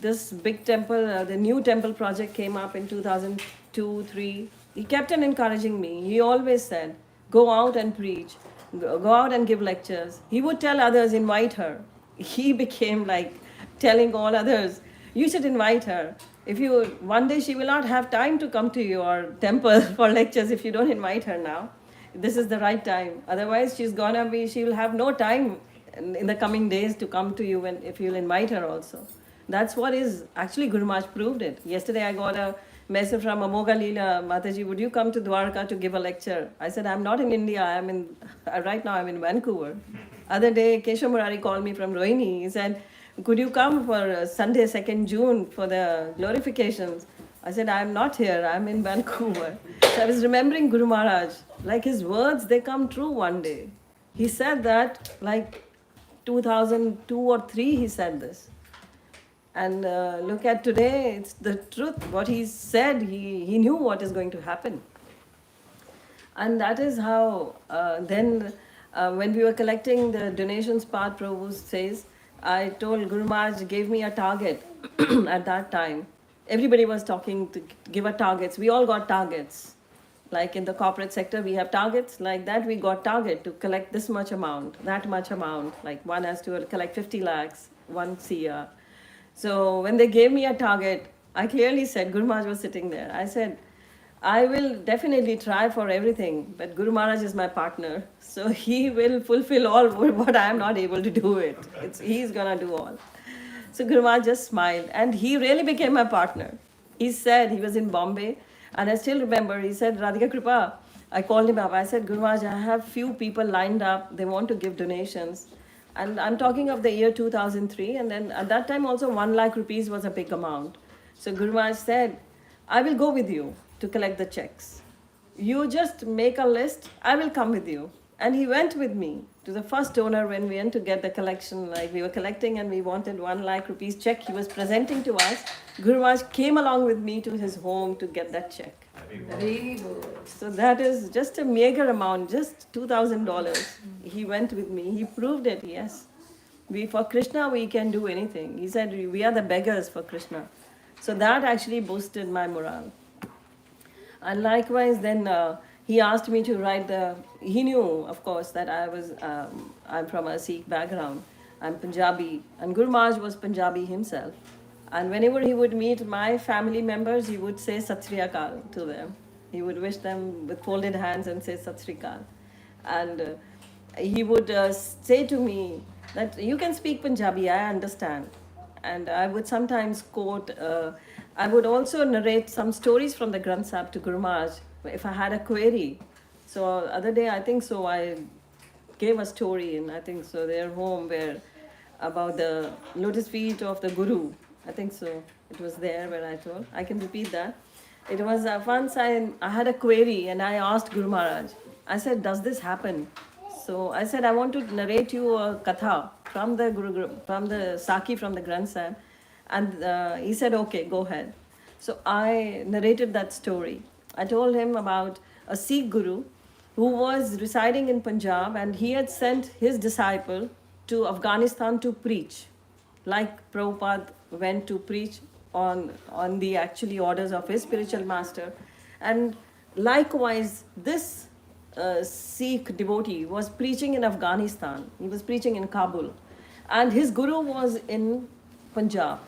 [SPEAKER 3] this big temple, the new temple project came up in 2002-3. He kept on encouraging me. He always said, go out and preach, go out and give lectures. He would tell others, invite her. He became like telling all others, you should invite her. If you, one day she will not have time to come to your temple for lectures if you don't invite her now. This is the right time. Otherwise she will have no time in the coming days to come to you if you'll invite her also. That's what is, actually Guru Maharaj proved it. Yesterday I got a message from Amoga Leela, Mataji, would you come to Dwarka to give a lecture? I said, I'm not in India, right now I'm in Vancouver. Other day Keshav Murari called me from Rohini. He said, could you come for Sunday 2nd June for the glorifications? I said, I'm not here, I'm in Vancouver. So I was remembering Guru Maharaj, like his words, they come true one day. He said that like 2002 or 3 he said this. And look at today, it's the truth. What he said, he knew what is going to happen. And that is how when we were collecting the donations part, Prabhu says, I told Guru Maharaj gave me a target at that time. Everybody was talking to give us targets. We all got targets. Like in the corporate sector, we have targets. Like that, we got target to collect this much amount, that much amount. Like one has to collect 50 lakhs, 1 CR. So when they gave me a target, I clearly said, Guru Maharaj was sitting there. I said, I will definitely try for everything, but Guru Maharaj is my partner. So he will fulfill all what I am not able to do it. He's going to do all. So Guru Maharaj just smiled and he really became my partner. He said, he was in Bombay and I still remember, he said, Radhika Kripa, I called him up. I said, Guru Maharaj, I have few people lined up. They want to give donations. And I'm talking of the year 2003. And then at that time also 1 lakh rupees was a big amount. So Guru Maharaj said, I will go with you to collect the checks. You just make a list, I will come with you. And he went with me to the first donor when we went to get the collection, like we were collecting and we wanted 1 lakh rupees check he was presenting to us. Guru Maharaj came along with me to his home to get that check.
[SPEAKER 9] Very good.
[SPEAKER 3] So that is just a meager amount, just $2,000. He went with me, he proved it, yes. For Krishna we can do anything. He said we are the beggars for Krishna. So that actually boosted my morale. And likewise then he asked me to write he knew of course that I'm from a Sikh background, I'm Punjabi, and Guru Maharaj was Punjabi himself. And whenever he would meet my family members, he would say Sat Sri Akal to them. He would wish them with folded hands and say Sat Sri Akal. And he would say to me that you can speak Punjabi, I understand. And I would sometimes quote, I would also narrate some stories from the Granth Sahib to Guru Maharaj if I had a query. So other day, I think so, I gave a story in, I think so, their home where about the lotus feet of the Guru. I think so. It was there where I told. I can repeat that. It was once I had a query and I asked Guru Maharaj. I said, does this happen? So I said, I want to narrate you a katha from the from the Saki from the Granth Sahib. And he said, okay, go ahead. So I narrated that story. I told him about a Sikh guru who was residing in Punjab and he had sent his disciple to Afghanistan to preach. Like Prabhupada went to preach on the actually orders of his spiritual master. And likewise, this Sikh devotee was preaching in Afghanistan. He was preaching in Kabul. And his guru was in Punjab.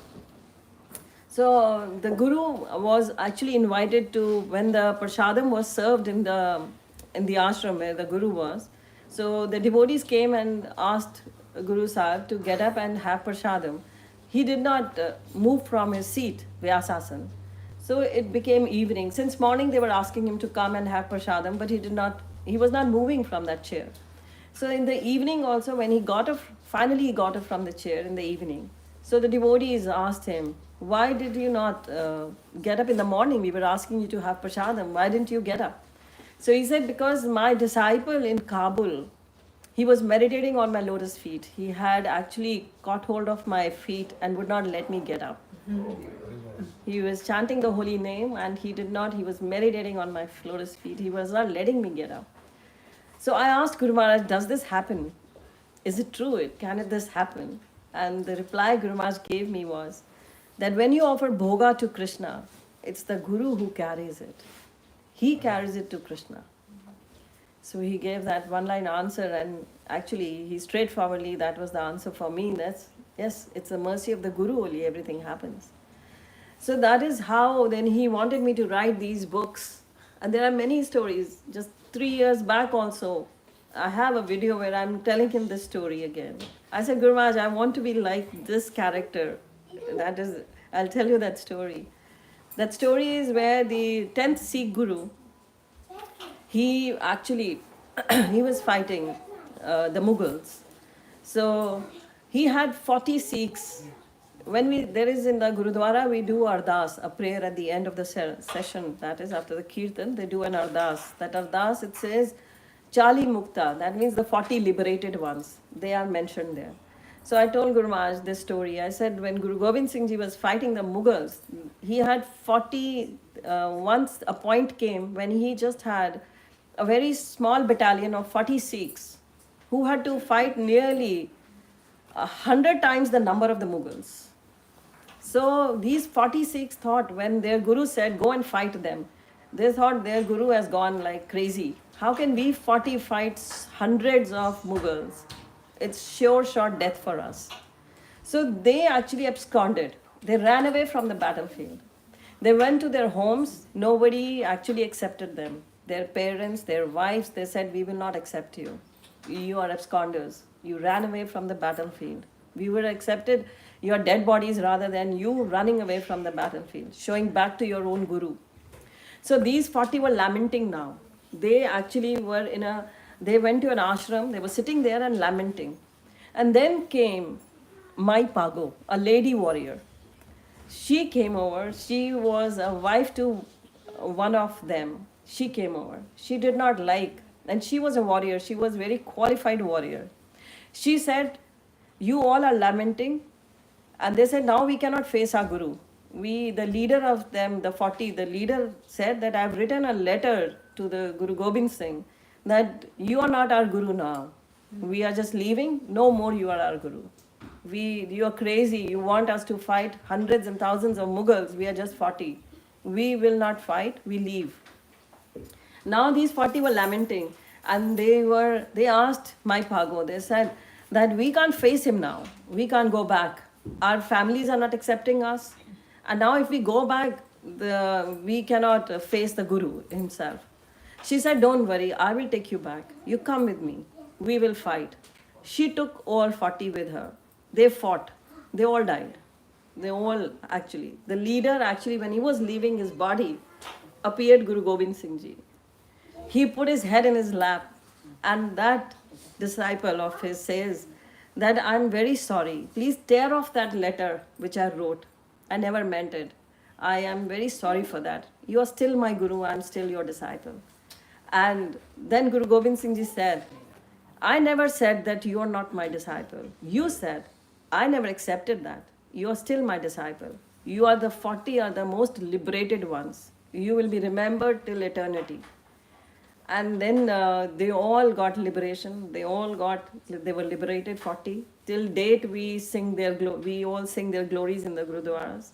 [SPEAKER 3] So the guru was actually invited to, when the prasadam was served in the ashram where the guru was. So the devotees came and asked Guru Sahib to get up and have prasadam. He did not move from his seat, Vyasasan. So it became evening. Since morning they were asking him to come and have prasadam, but he was not moving from that chair. So in the evening also, when he got up, finally he got up from the chair in the evening. So the devotees asked him, why did you not get up in the morning? We were asking you to have prasadam. Why didn't you get up? So he said, because my disciple in Kabul, he was meditating on my lotus feet. He had actually caught hold of my feet and would not let me get up. He was chanting the holy name and he was meditating on my lotus feet. He was not letting me get up. So I asked Guru Maharaj, does this happen? Is it true? Can this happen? And the reply Guru Maharaj gave me was that when you offer bhoga to Krishna, it's the Guru who carries it. He carries it to Krishna. So he gave that one-line answer, and actually, that was the answer for me. Yes, it's the mercy of the Guru only, everything happens. So that is how then he wanted me to write these books. And there are many stories. Just 3 years back also, I have a video where I'm telling him this story again. I said, Guru Maharaj, I want to be like this character. I'll tell you that story. That story is where the 10th Sikh Guru, he actually, he was fighting the Mughals. So he had 40 Sikhs. There is in the Gurudwara, we do ardas, a prayer at the end of the session, that is after the kirtan, they do an ardas. That ardas, it says, Chali Mukta, that means the 40 liberated ones. They are mentioned there. So I told Guru Maharaj this story. I said when Guru Gobind Singh Ji was fighting the Mughals, he had 40, once a point came when he just had a very small battalion of 40 Sikhs who had to fight nearly 100 times the number of the Mughals. So these 40 Sikhs thought when their Guru said, go and fight them, they thought their Guru has gone like crazy. How can we 40 fight hundreds of Mughals? It's sure shot death for us. So they actually absconded. They ran away from the battlefield. They went to their homes. Nobody actually accepted them. Their parents, their wives, they said, we will not accept you. You are absconders. You ran away from the battlefield. We would have accepted your dead bodies rather than you running away from the battlefield, showing back to your own Guru. So these 40 were lamenting now. They actually they went to an ashram, they were sitting there and lamenting. And then came Mai Pago, a lady warrior. She came over, she was a wife to one of them. She came over. She did not like, and she was a warrior, she was a very qualified warrior. She said, you all are lamenting. And they said, now we cannot face our Guru. The leader of them, the 40, the leader said that I've written a letter to the Guru Gobind Singh that you are not our Guru now. We are just leaving. No more you are our Guru. You are crazy. You want us to fight hundreds and thousands of Mughals. We are just 40. We will not fight. We leave. Now these 40 were lamenting. And they asked Mai Pago, they said that we can't face him now. We can't go back. Our families are not accepting us. And now if we go back, we cannot face the Guru himself. She said, don't worry, I will take you back. You come with me. We will fight. She took all 40 with her. They fought. They all died. They all actually. The leader actually, when he was leaving his body, appeared Guru Gobind Singh Ji. He put his head in his lap. And that disciple of his says that I'm very sorry. Please tear off that letter which I wrote. I never meant it. I am very sorry for that. You are still my Guru, I am still your disciple. And then Guru Gobind Singh Ji said, I never said that you are not my disciple. You said, I never accepted that. You are still my disciple. You are the 40 are the most liberated ones. You will be remembered till eternity. And then they all got liberation. They were liberated 40. Till date, we all sing their glories in the Gurudwaras.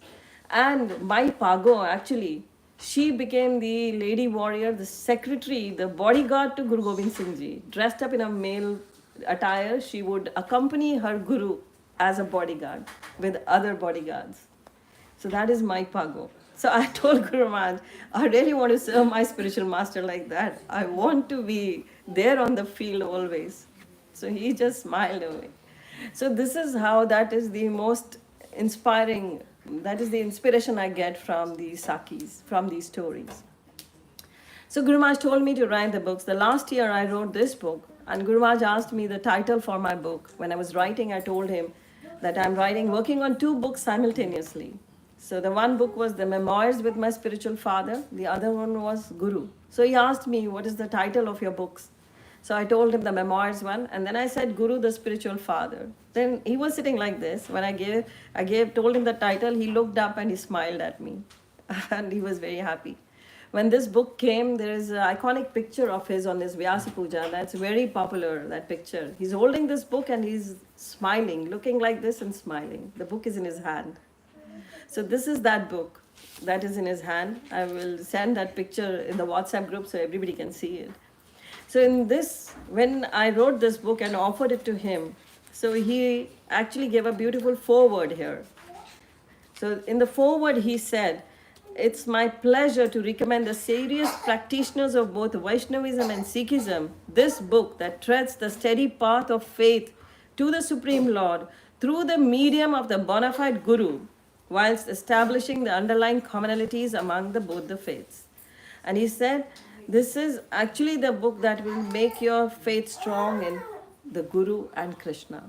[SPEAKER 3] And my Pago, actually, she became the lady warrior, the secretary, the bodyguard to Guru Gobind Singh Ji. Dressed up in a male attire, she would accompany her Guru as a bodyguard with other bodyguards. So that is my Pago. So I told Guru Maharaj, I really want to serve my spiritual master like that. I want to be there on the field always. So he just smiled away. So this is how that is the most inspiring, that is the inspiration I get from these Sakis, from these stories. So Guru Maharaj told me to write the books. The last year I wrote this book, and Guru Maharaj asked me the title for my book. When I was writing, I told him that I'm working on 2 books simultaneously. So the one book was the Memoirs with my spiritual father. The other one was Guru. So he asked me, what is the title of your books? So I told him the Memoirs one, and then I said Guru, the spiritual father. Then he was sitting like this. When told him the title, he looked up and he smiled at me. And he was very happy. When this book came, there is an iconic picture of his on his Vyasa Puja. That's very popular, that picture. He's holding this book and he's smiling, looking like this and smiling. The book is in his hand. So this is that book that is in his hand. I will send that picture in the WhatsApp group so everybody can see it. So in this, when I wrote this book and offered it to him, so he actually gave a beautiful foreword here. So in the foreword he said, it's my pleasure to recommend the serious practitioners of both Vaishnavism and Sikhism this book that treads the steady path of faith to the Supreme Lord through the medium of the bona fide Guru, whilst establishing the underlying commonalities among both the faiths. And he said, this is actually the book that will make your faith strong in the Guru and Krishna.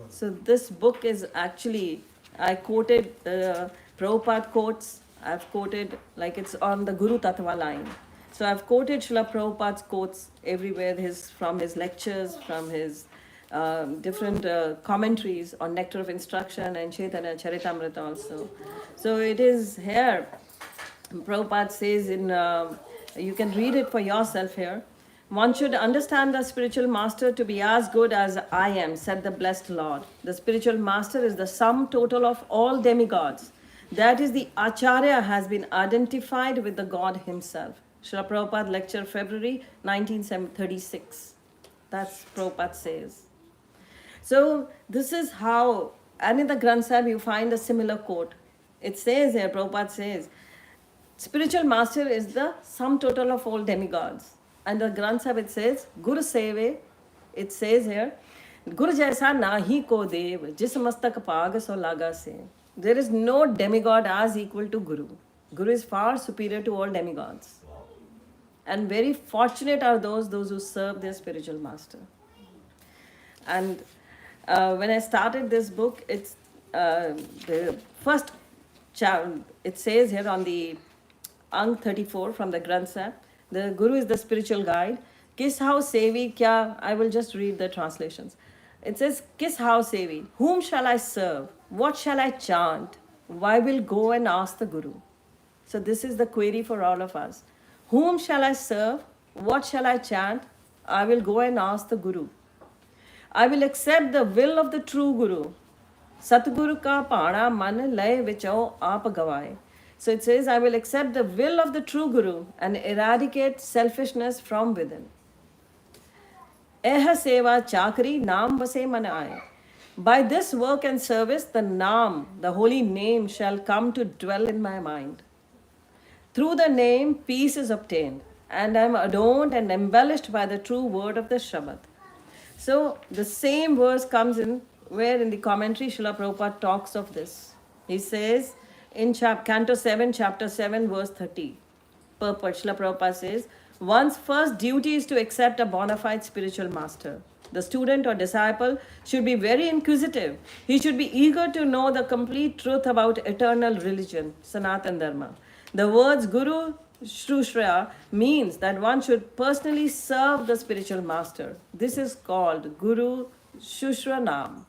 [SPEAKER 3] So this book is actually, I quoted Prabhupada quotes. I've quoted, like it's on the Guru Tattva line. So I've quoted Srila Prabhupada's quotes everywhere, from his lectures, from his different commentaries on Nectar of Instruction and Chaitanya Charitamrita also. So it is here. Prabhupada says you can read it for yourself here. One should understand the spiritual master to be as good as I am, said the blessed Lord. The spiritual master is the sum total of all demigods. That is, the Acharya has been identified with the God himself. Srila Prabhupada lecture February 1936. That's Prabhupada says. So this is how, and in the Granth Sahib you find a similar quote. It says here, Prabhupada says, spiritual master is the sum total of all demigods. And the Granth Sahib it says, Guru Seve, it says here, Guru Jaisa nahi ko dev, jis mastak paag so laga se. There is no demigod as equal to Guru. Guru is far superior to all demigods. And very fortunate are those who serve their spiritual master. And when I started this book, it's the first chapter, it says here on the Ang 34 from the Granth Sahib, the Guru is the spiritual guide. Kis how sevi kya, I will just read the translations. It says, Kis how sevi, whom shall I serve? What shall I chant? Why will go and ask the Guru? So this is the query for all of us. Whom shall I serve? What shall I chant? I will go and ask the Guru. I will accept the will of the true Guru. Satguru ka pana man lay vichao aap gavaye. So it says, I will accept the will of the true Guru and eradicate selfishness from within. Eha seva chakri naam vase man aaye. By this work and service, the Naam, the holy name, shall come to dwell in my mind. Through the name, peace is obtained, and I am adorned and embellished by the true word of the Shabad. So the same verse comes in, where in the commentary, Srila Prabhupada talks of this. He says, in Canto 7, Chapter 7, verse 30, purport, Srila Prabhupada says, one's first duty is to accept a bona fide spiritual master. The student or disciple should be very inquisitive. He should be eager to know the complete truth about eternal religion, Sanatan Dharma. The words Guru Shrushra means that one should personally serve the spiritual master. This is called Guru Shushra Nam.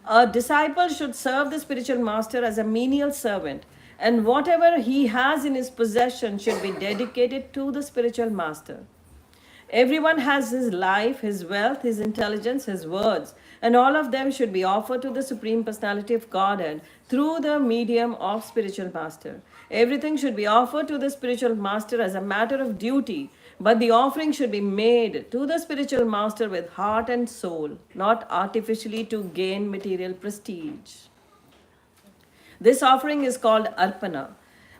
[SPEAKER 3] A disciple should serve the spiritual master as a menial servant, and whatever he has in his possession should be dedicated to the spiritual master. Everyone has his life, his wealth, his intelligence, his words, and all of them should be offered to the Supreme Personality of Godhead through the medium of spiritual master. Everything should be offered to the spiritual master as a matter of duty, but the offering should be made to the spiritual master with heart and soul, not artificially to gain material prestige. This offering is called arpana.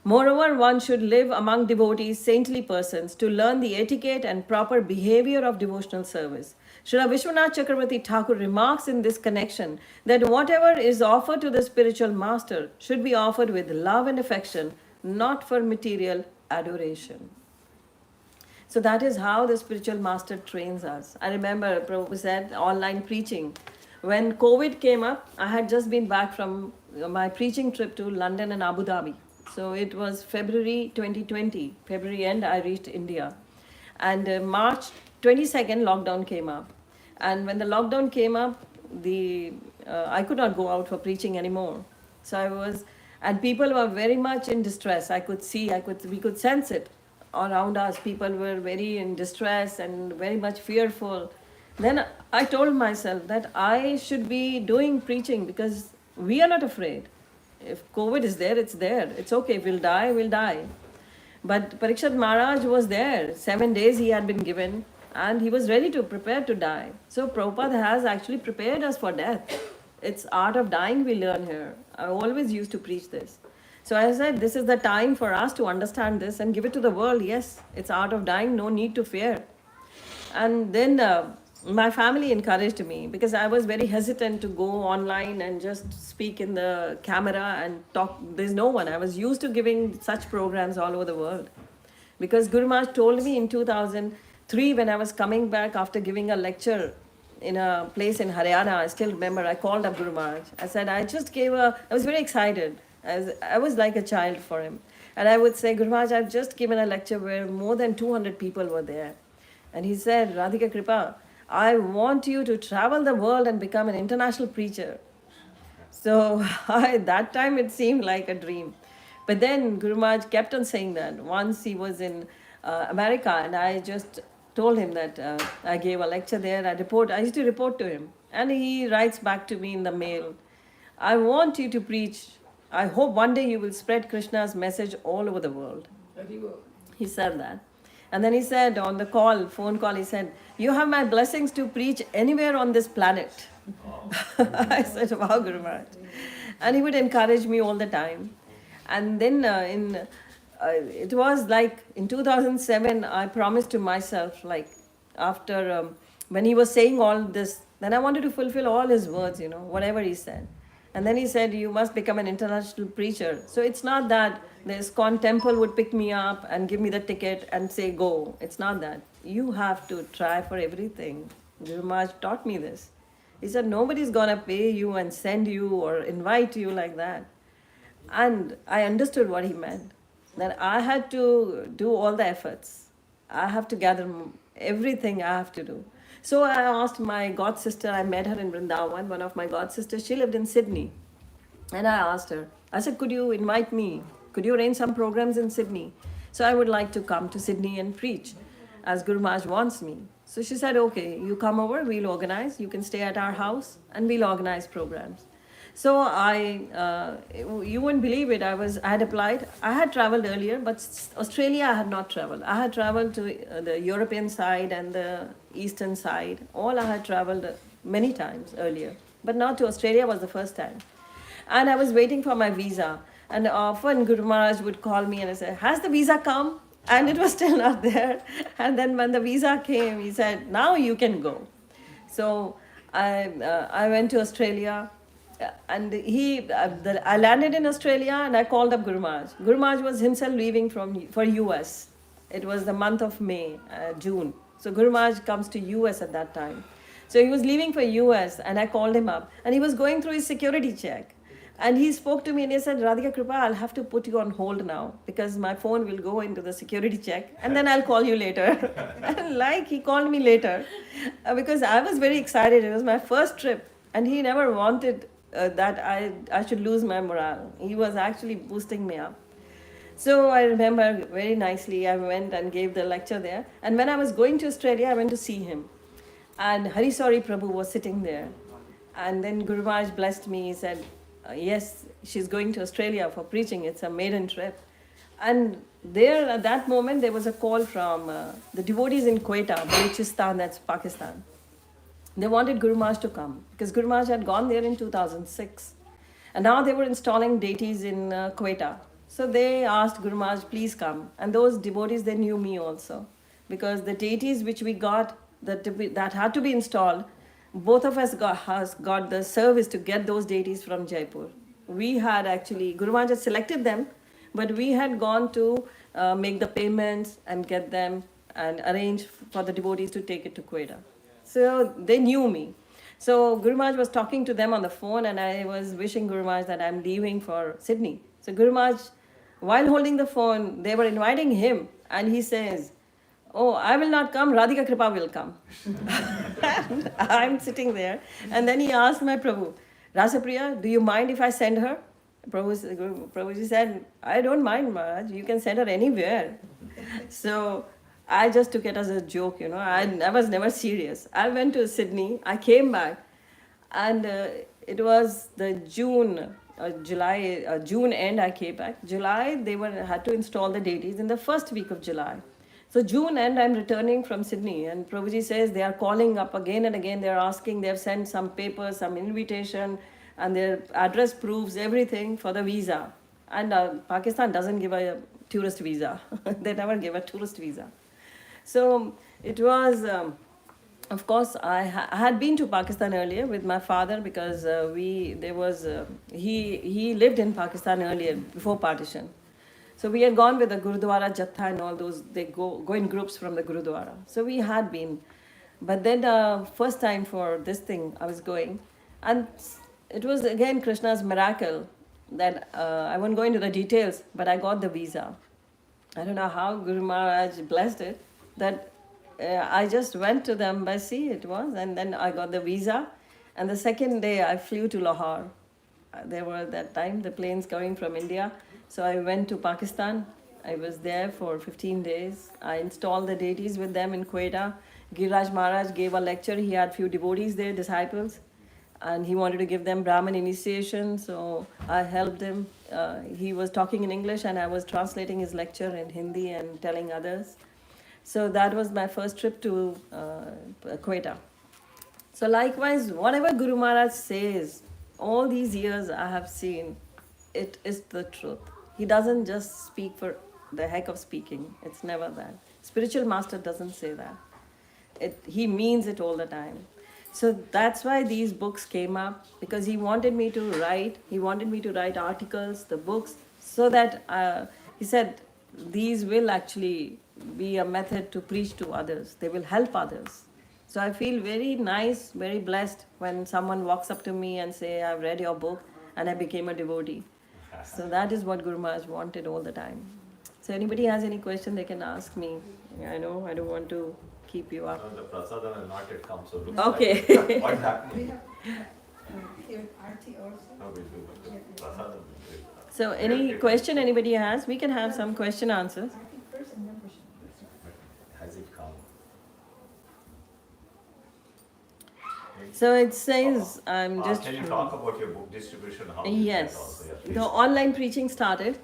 [SPEAKER 3] Moreover, one should live among devotees, saintly persons, to learn the etiquette and proper behavior of devotional service. Srila Vishwanath Chakravarti Thakur remarks in this connection that whatever is offered to the spiritual master should be offered with love and affection, not for material adoration. So that is how the spiritual master trains us. I remember Prabhupada said online preaching. When COVID came up, I had just been back from my preaching trip to London and Abu Dhabi. So it was February 2020. February end, I reached India. And March 22nd, lockdown came up. And when the lockdown came up, I could not go out for preaching anymore. So and people were very much in distress. We could sense it around us. People were very in distress and very much fearful. Then I told myself that I should be doing preaching because we are not afraid. If COVID is there, it's there. It's okay. If we'll die, we'll die. But Parikshit Maharaj was there. 7 days he had been given and he was ready to prepare to die. So Prabhupada has actually prepared us for death. It's art of dying we learn here. I always used to preach this. So I said, this is the time for us to understand this and give it to the world. Yes, it's art of dying, no need to fear. And then my family encouraged me because I was very hesitant to go online and just speak in the camera and talk. There's no one. I was used to giving such programs all over the world. Because Guru Maharaj told me in 2003 when I was coming back after giving a lecture in a place in Haryana, I still remember, I called up Guru Maharaj. I said, I was very excited. I was like a child for him. And I would say, Guru Maharaj, I've just given a lecture where more than 200 people were there. And he said, Radhika Kripa, I want you to travel the world and become an international preacher. So that time it seemed like a dream. But then Guru Maharaj kept on saying that. Once he was in America and I just told him that I gave a lecture there. I used to report to him. And he writes back to me in the mail, I want you to preach. I hope one day you will spread Krishna's message all over the world.
[SPEAKER 9] Very good.
[SPEAKER 3] He said that. And then he said on the phone call, he said, you have my blessings to preach anywhere on this planet. I said, wow, Guru Maharaj. And he would encourage me all the time. And then it was like in 2007, I promised to myself, like after when he was saying all this, then I wanted to fulfill all his words, whatever he said. And then he said, you must become an international preacher. So it's not that the ISKCON temple would pick me up and give me the ticket and say, go. It's not that. You have to try for everything. Guru Maharaj taught me this. He said, nobody's going to pay you and send you or invite you like that. And I understood what he meant. That I had to do all the efforts. I have to gather everything I have to do. So I asked my god sister, I met her in Vrindavan, one of my god sisters, she lived in Sydney. And I asked her, I said, could you invite me? Could you arrange some programs in Sydney? So I would like to come to Sydney and preach as Guru Maharaj wants me. So she said, okay, you come over, we'll organize. You can stay at our house and we'll organize programs. So you wouldn't believe it, I had applied. I had traveled earlier, but Australia I had not traveled. I had traveled to the European side and the eastern side. All I had traveled many times earlier, but not to Australia was the first time. And I was waiting for my visa. And often Guru Maharaj would call me and I said, has the visa come? And it was still not there. And then when the visa came, he said, now you can go. So I went to Australia. And I landed in Australia and I called up Guru Maharaj. Guru Maharaj was himself leaving for US. It was the month of May, June. So Guru Maharaj comes to US at that time. So he was leaving for US and I called him up and he was going through his security check. And he spoke to me and he said, Radhika Kripa, I'll have to put you on hold now because my phone will go into the security check and then I'll call you later. And like he called me later because I was very excited. It was my first trip and he never wanted that I should lose my morale. He was actually boosting me up. So I remember very nicely, I went and gave the lecture there. And when I was going to Australia, I went to see him. And Harisari Prabhu was sitting there. And then Guru Maharaj blessed me. He said, yes, she's going to Australia for preaching. It's a maiden trip. And there, at that moment, there was a call from the devotees in Quetta, Balochistan, that's Pakistan. They wanted Guru Maharaj to come because Guru Maharaj had gone there in 2006. And now they were installing deities in Quetta. So they asked Guru Maharaj, please come. And those devotees, they knew me also. Because the deities which we got, that had to be installed, both of us got the service to get those deities from Jaipur. We had actually, Guru Maharaj had selected them, but we had gone to make the payments and get them and arrange for the devotees to take it to Quetta. So they knew me. So Guru Maharaj was talking to them on the phone and I was wishing Guru Maharaj that I'm leaving for Sydney. So Guru Maharaj, while holding the phone, they were inviting him and he says, oh, I will not come, Radhika Kripa will come. And I'm sitting there and then he asked my Prabhu, Rasapriya, do you mind if I send her? Prabhuji said, I don't mind, Maharaj, you can send her anywhere. So I just took it as a joke, I was never serious. I went to Sydney, I came back and it was the June end I came back. July, they had to install the deities in the first week of July. So June end, I'm returning from Sydney and Prabhuji says they are calling up again and again. They're asking, they've sent some papers, some invitation and their address proofs, everything for the visa. And Pakistan doesn't give a tourist visa. They never give a tourist visa. So it was, of course, I had been to Pakistan earlier with my father because he lived in Pakistan earlier before partition. So we had gone with the Gurudwara Jatha and all those, they go in groups from the Gurudwara. So we had been. But then first time for this thing I was going. And it was again Krishna's miracle that I won't go into the details, but I got the visa. I don't know how Guru Maharaj blessed it, that I just went to the embassy, it was, and then I got the visa. And the second day I flew to Lahore. There were that time the planes coming from India. So I went to Pakistan. I was there for 15 days. I installed the deities with them in Quetta. Giriraj Maharaj gave a lecture. He had few devotees there, disciples. And he wanted to give them Brahmin initiation. So I helped him. He was talking in English and I was translating his lecture in Hindi and telling others. So that was my first trip to Quetta. So likewise, whatever Guru Maharaj says, all these years I have seen, it is the truth. He doesn't just speak for the heck of speaking. It's never that. Spiritual master doesn't say that. He means it all the time. So that's why these books came up, because he wanted me to write. He wanted me to write articles, the books, so that he said these will actually be a method to preach to others. They will help others. So I feel very nice, very blessed when someone walks up to me and say, I've read your book and I became a devotee. So that is what Guru Maharaj wanted all the time. So anybody has any question, they can ask me. I know, I don't want to keep you up.
[SPEAKER 2] No, the prasadam has not yet come, so looks
[SPEAKER 3] Okay.
[SPEAKER 2] like what's happening?
[SPEAKER 4] Here, Aarti also.
[SPEAKER 2] No, we'll do it. Prasadam will do it.
[SPEAKER 3] So any question anybody has, we can have some question answers.
[SPEAKER 4] Aarti first and then Prashant.
[SPEAKER 2] Has it come?
[SPEAKER 3] So it says, I'm just...
[SPEAKER 2] Can you talk about your book distribution? How you did that
[SPEAKER 3] Yes,
[SPEAKER 2] also? Yeah,
[SPEAKER 3] the
[SPEAKER 2] please.
[SPEAKER 3] online preaching started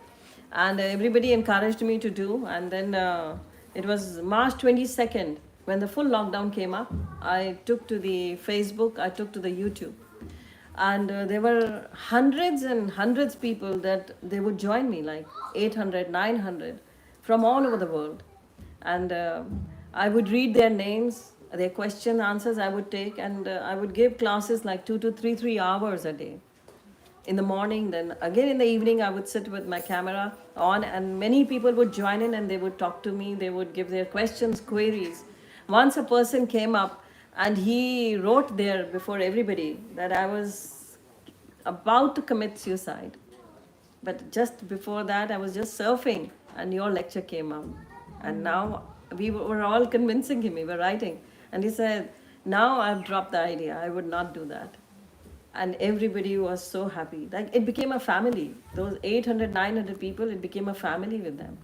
[SPEAKER 3] and everybody encouraged me to do, and then it was March 22nd when the full lockdown came up. I took to the Facebook, I took to the YouTube, and there were hundreds and hundreds of people that they would join me, like 800, 900 from all over the world, and I would read their names, their question answers I would take, and I would give classes like 2 to 3 hours a day. In the morning, then again in the evening, I would sit with my camera on, and many people would join in and they would talk to me. They would give their questions, queries. Once a person came up And he wrote there before everybody that I was about to commit suicide. But just before that, I was just surfing, and your lecture came out. And now we were all convincing him, we were writing. And he said, now I've dropped the idea, I would not do that. And everybody was so happy. Like it became a family. Those 800, 900 people, it became a family with them.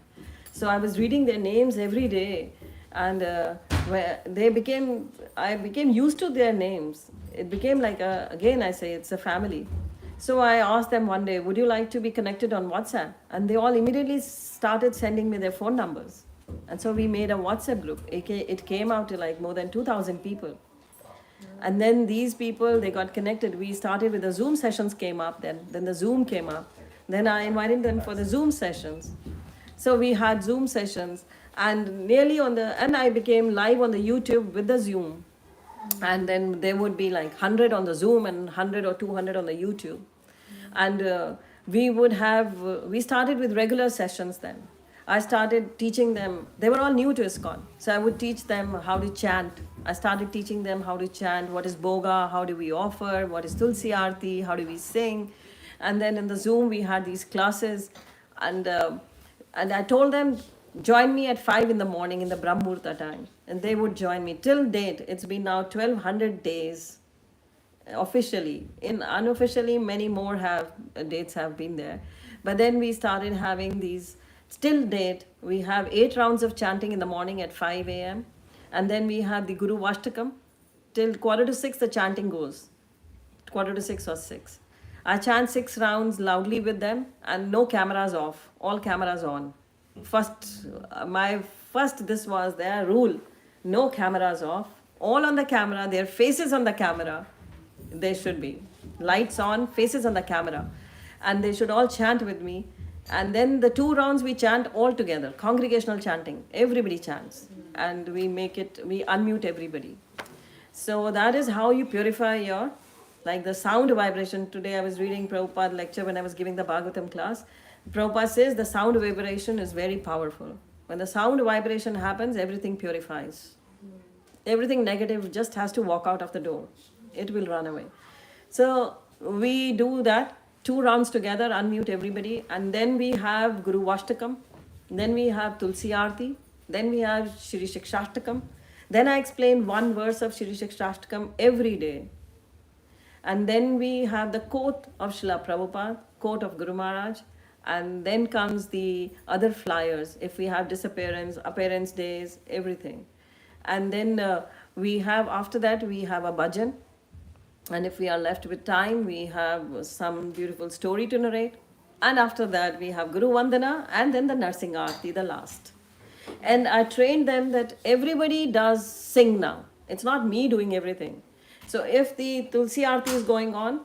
[SPEAKER 3] So I was reading their names every day, and I became used to their names. It became like again I say, it's a family. So I asked them one day, would you like to be connected on WhatsApp? And they all immediately started sending me their phone numbers. And so we made a WhatsApp group. It came out to like more than 2,000 people. And then these people, they got connected. We started with the Zoom sessions came up then the Zoom came up. Then I invited them for the Zoom sessions. So we had Zoom sessions, and and I became live on the YouTube with the Zoom. And then there would be like 100 on the Zoom and 100 or 200 on the YouTube. And we started with regular sessions then. I started teaching them, they were all new to ISKCON. So I would teach them how to chant. I started teaching them how to chant, what is Boga, how do we offer, what is Tulsi Aarti, how do we sing. And then in the Zoom we had these classes, and I told them, join me at 5 in the morning in the Brahmurta time. And they would join me. Till date, it's been now 1,200 days officially. Unofficially, many more dates have been there. But then we started having these, till date, we have 8 rounds of chanting in the morning at 5 a.m. And then we have the Guru Vashtakam. Till 5:45 the chanting goes. 5:45 or 6. I chant 6 rounds loudly with them, and no cameras off, all cameras on. This was their rule. No cameras off, all on the camera, their faces on the camera. They should be. Lights on, faces on the camera. And they should all chant with me. And then the 2 rounds we chant all together, congregational chanting. Everybody chants. And we unmute everybody. So that is how you purify like the sound vibration. Today I was reading Prabhupada lecture when I was giving the Bhagavatam class. Prabhupada says the sound vibration is very powerful. When the sound vibration happens, everything purifies. Everything negative just has to walk out of the door. It will run away. So we do that, 2 rounds together, unmute everybody. And then we have Guru Vashtakam. Then we have Tulsi Aarti. Then we have Shri Shikshashtakam. Then I explain 1 verse of Shri Shikshashtakam every day. And then we have the quote of Srila Prabhupada, quote of Guru Maharaj. And then comes the other flyers, if we have disappearance, appearance days, everything. And then after that, we have a bhajan. And if we are left with time, we have some beautiful story to narrate. And after that, we have Guru Vandana, and then the Narsingh Aarti, the last. And I trained them that everybody does sing now. It's not me doing everything. So if the Tulsi Aarti is going on,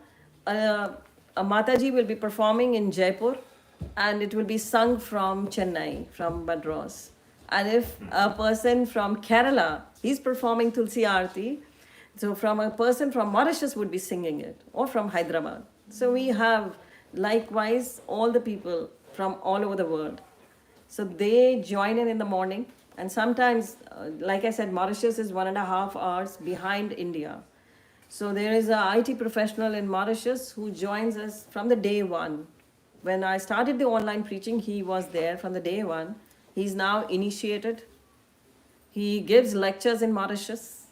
[SPEAKER 3] a Mataji will be performing in Jaipur, and it will be sung from Chennai, from Madras. And if a person from Kerala, he's performing Tulsi Aarti, so from a person from Mauritius would be singing it, or from Hyderabad. So we have likewise all the people from all over the world. So they join in the morning, and sometimes, like I said, Mauritius is 1.5 hours behind India. So there is a IT professional in Mauritius who joins us from the day 1. When I started the online preaching, he was there from the day 1. He's now initiated. He gives lectures in Mauritius.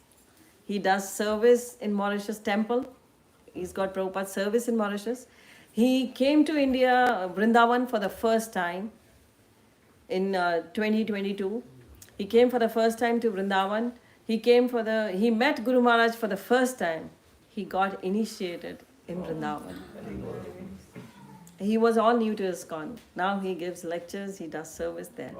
[SPEAKER 3] He does service in Mauritius temple. He's got Prabhupada service in Mauritius. He came to India, Vrindavan, for the first time in 2022. He came for the first time to Vrindavan. He met Guru Maharaj for the first time. He got initiated in Vrindavan. He was all new to ISKCON. Now he gives lectures, he does service there.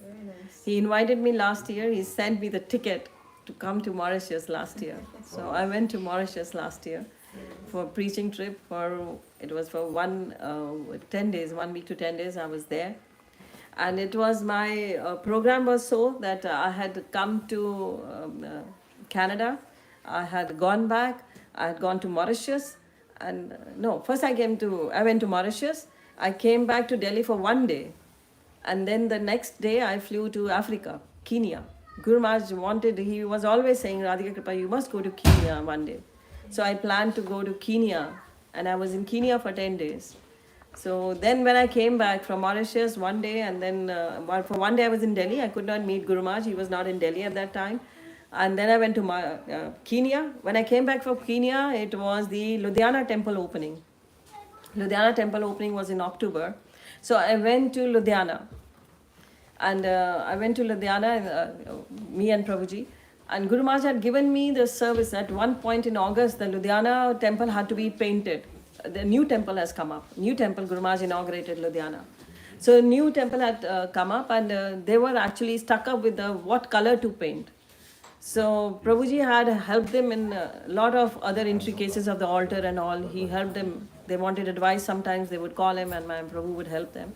[SPEAKER 4] Very nice.
[SPEAKER 3] He invited me last year. He sent me the ticket to come to Mauritius last year. So I went to Mauritius last year for a preaching trip. It was for 10 days, 1 week to 10 days I was there. And it was my program was so that I had come to Canada. I had gone back. I had gone to Mauritius. And first I went to Mauritius. I came back to Delhi for 1 day. And then the next day I flew to Africa, Kenya. Guru Maharaj he was always saying, Radhika Kripa, you must go to Kenya one day. So I planned to go to Kenya, and I was in Kenya for 10 days. So then when I came back from Mauritius one day, and then for one day I was in Delhi, I could not meet Guru Maharaj, he was not in Delhi at that time. And then I went to Kenya. When I came back from Kenya, it was the Ludhiana temple opening. Ludhiana temple opening was in October. So I went to Ludhiana. And I went to Ludhiana, me and Prabhuji. And Guru Maharaj had given me the service at one point in August. The Ludhiana temple had to be painted. The new temple has come up. New temple, Guru Maharaj inaugurated Ludhiana. So new temple had come up, and they were actually stuck up with what color to paint. So Prabhuji had helped them in a lot of other intricacies of the altar and all. He helped them. They wanted advice. Sometimes they would call him, and my Prabhu would help them.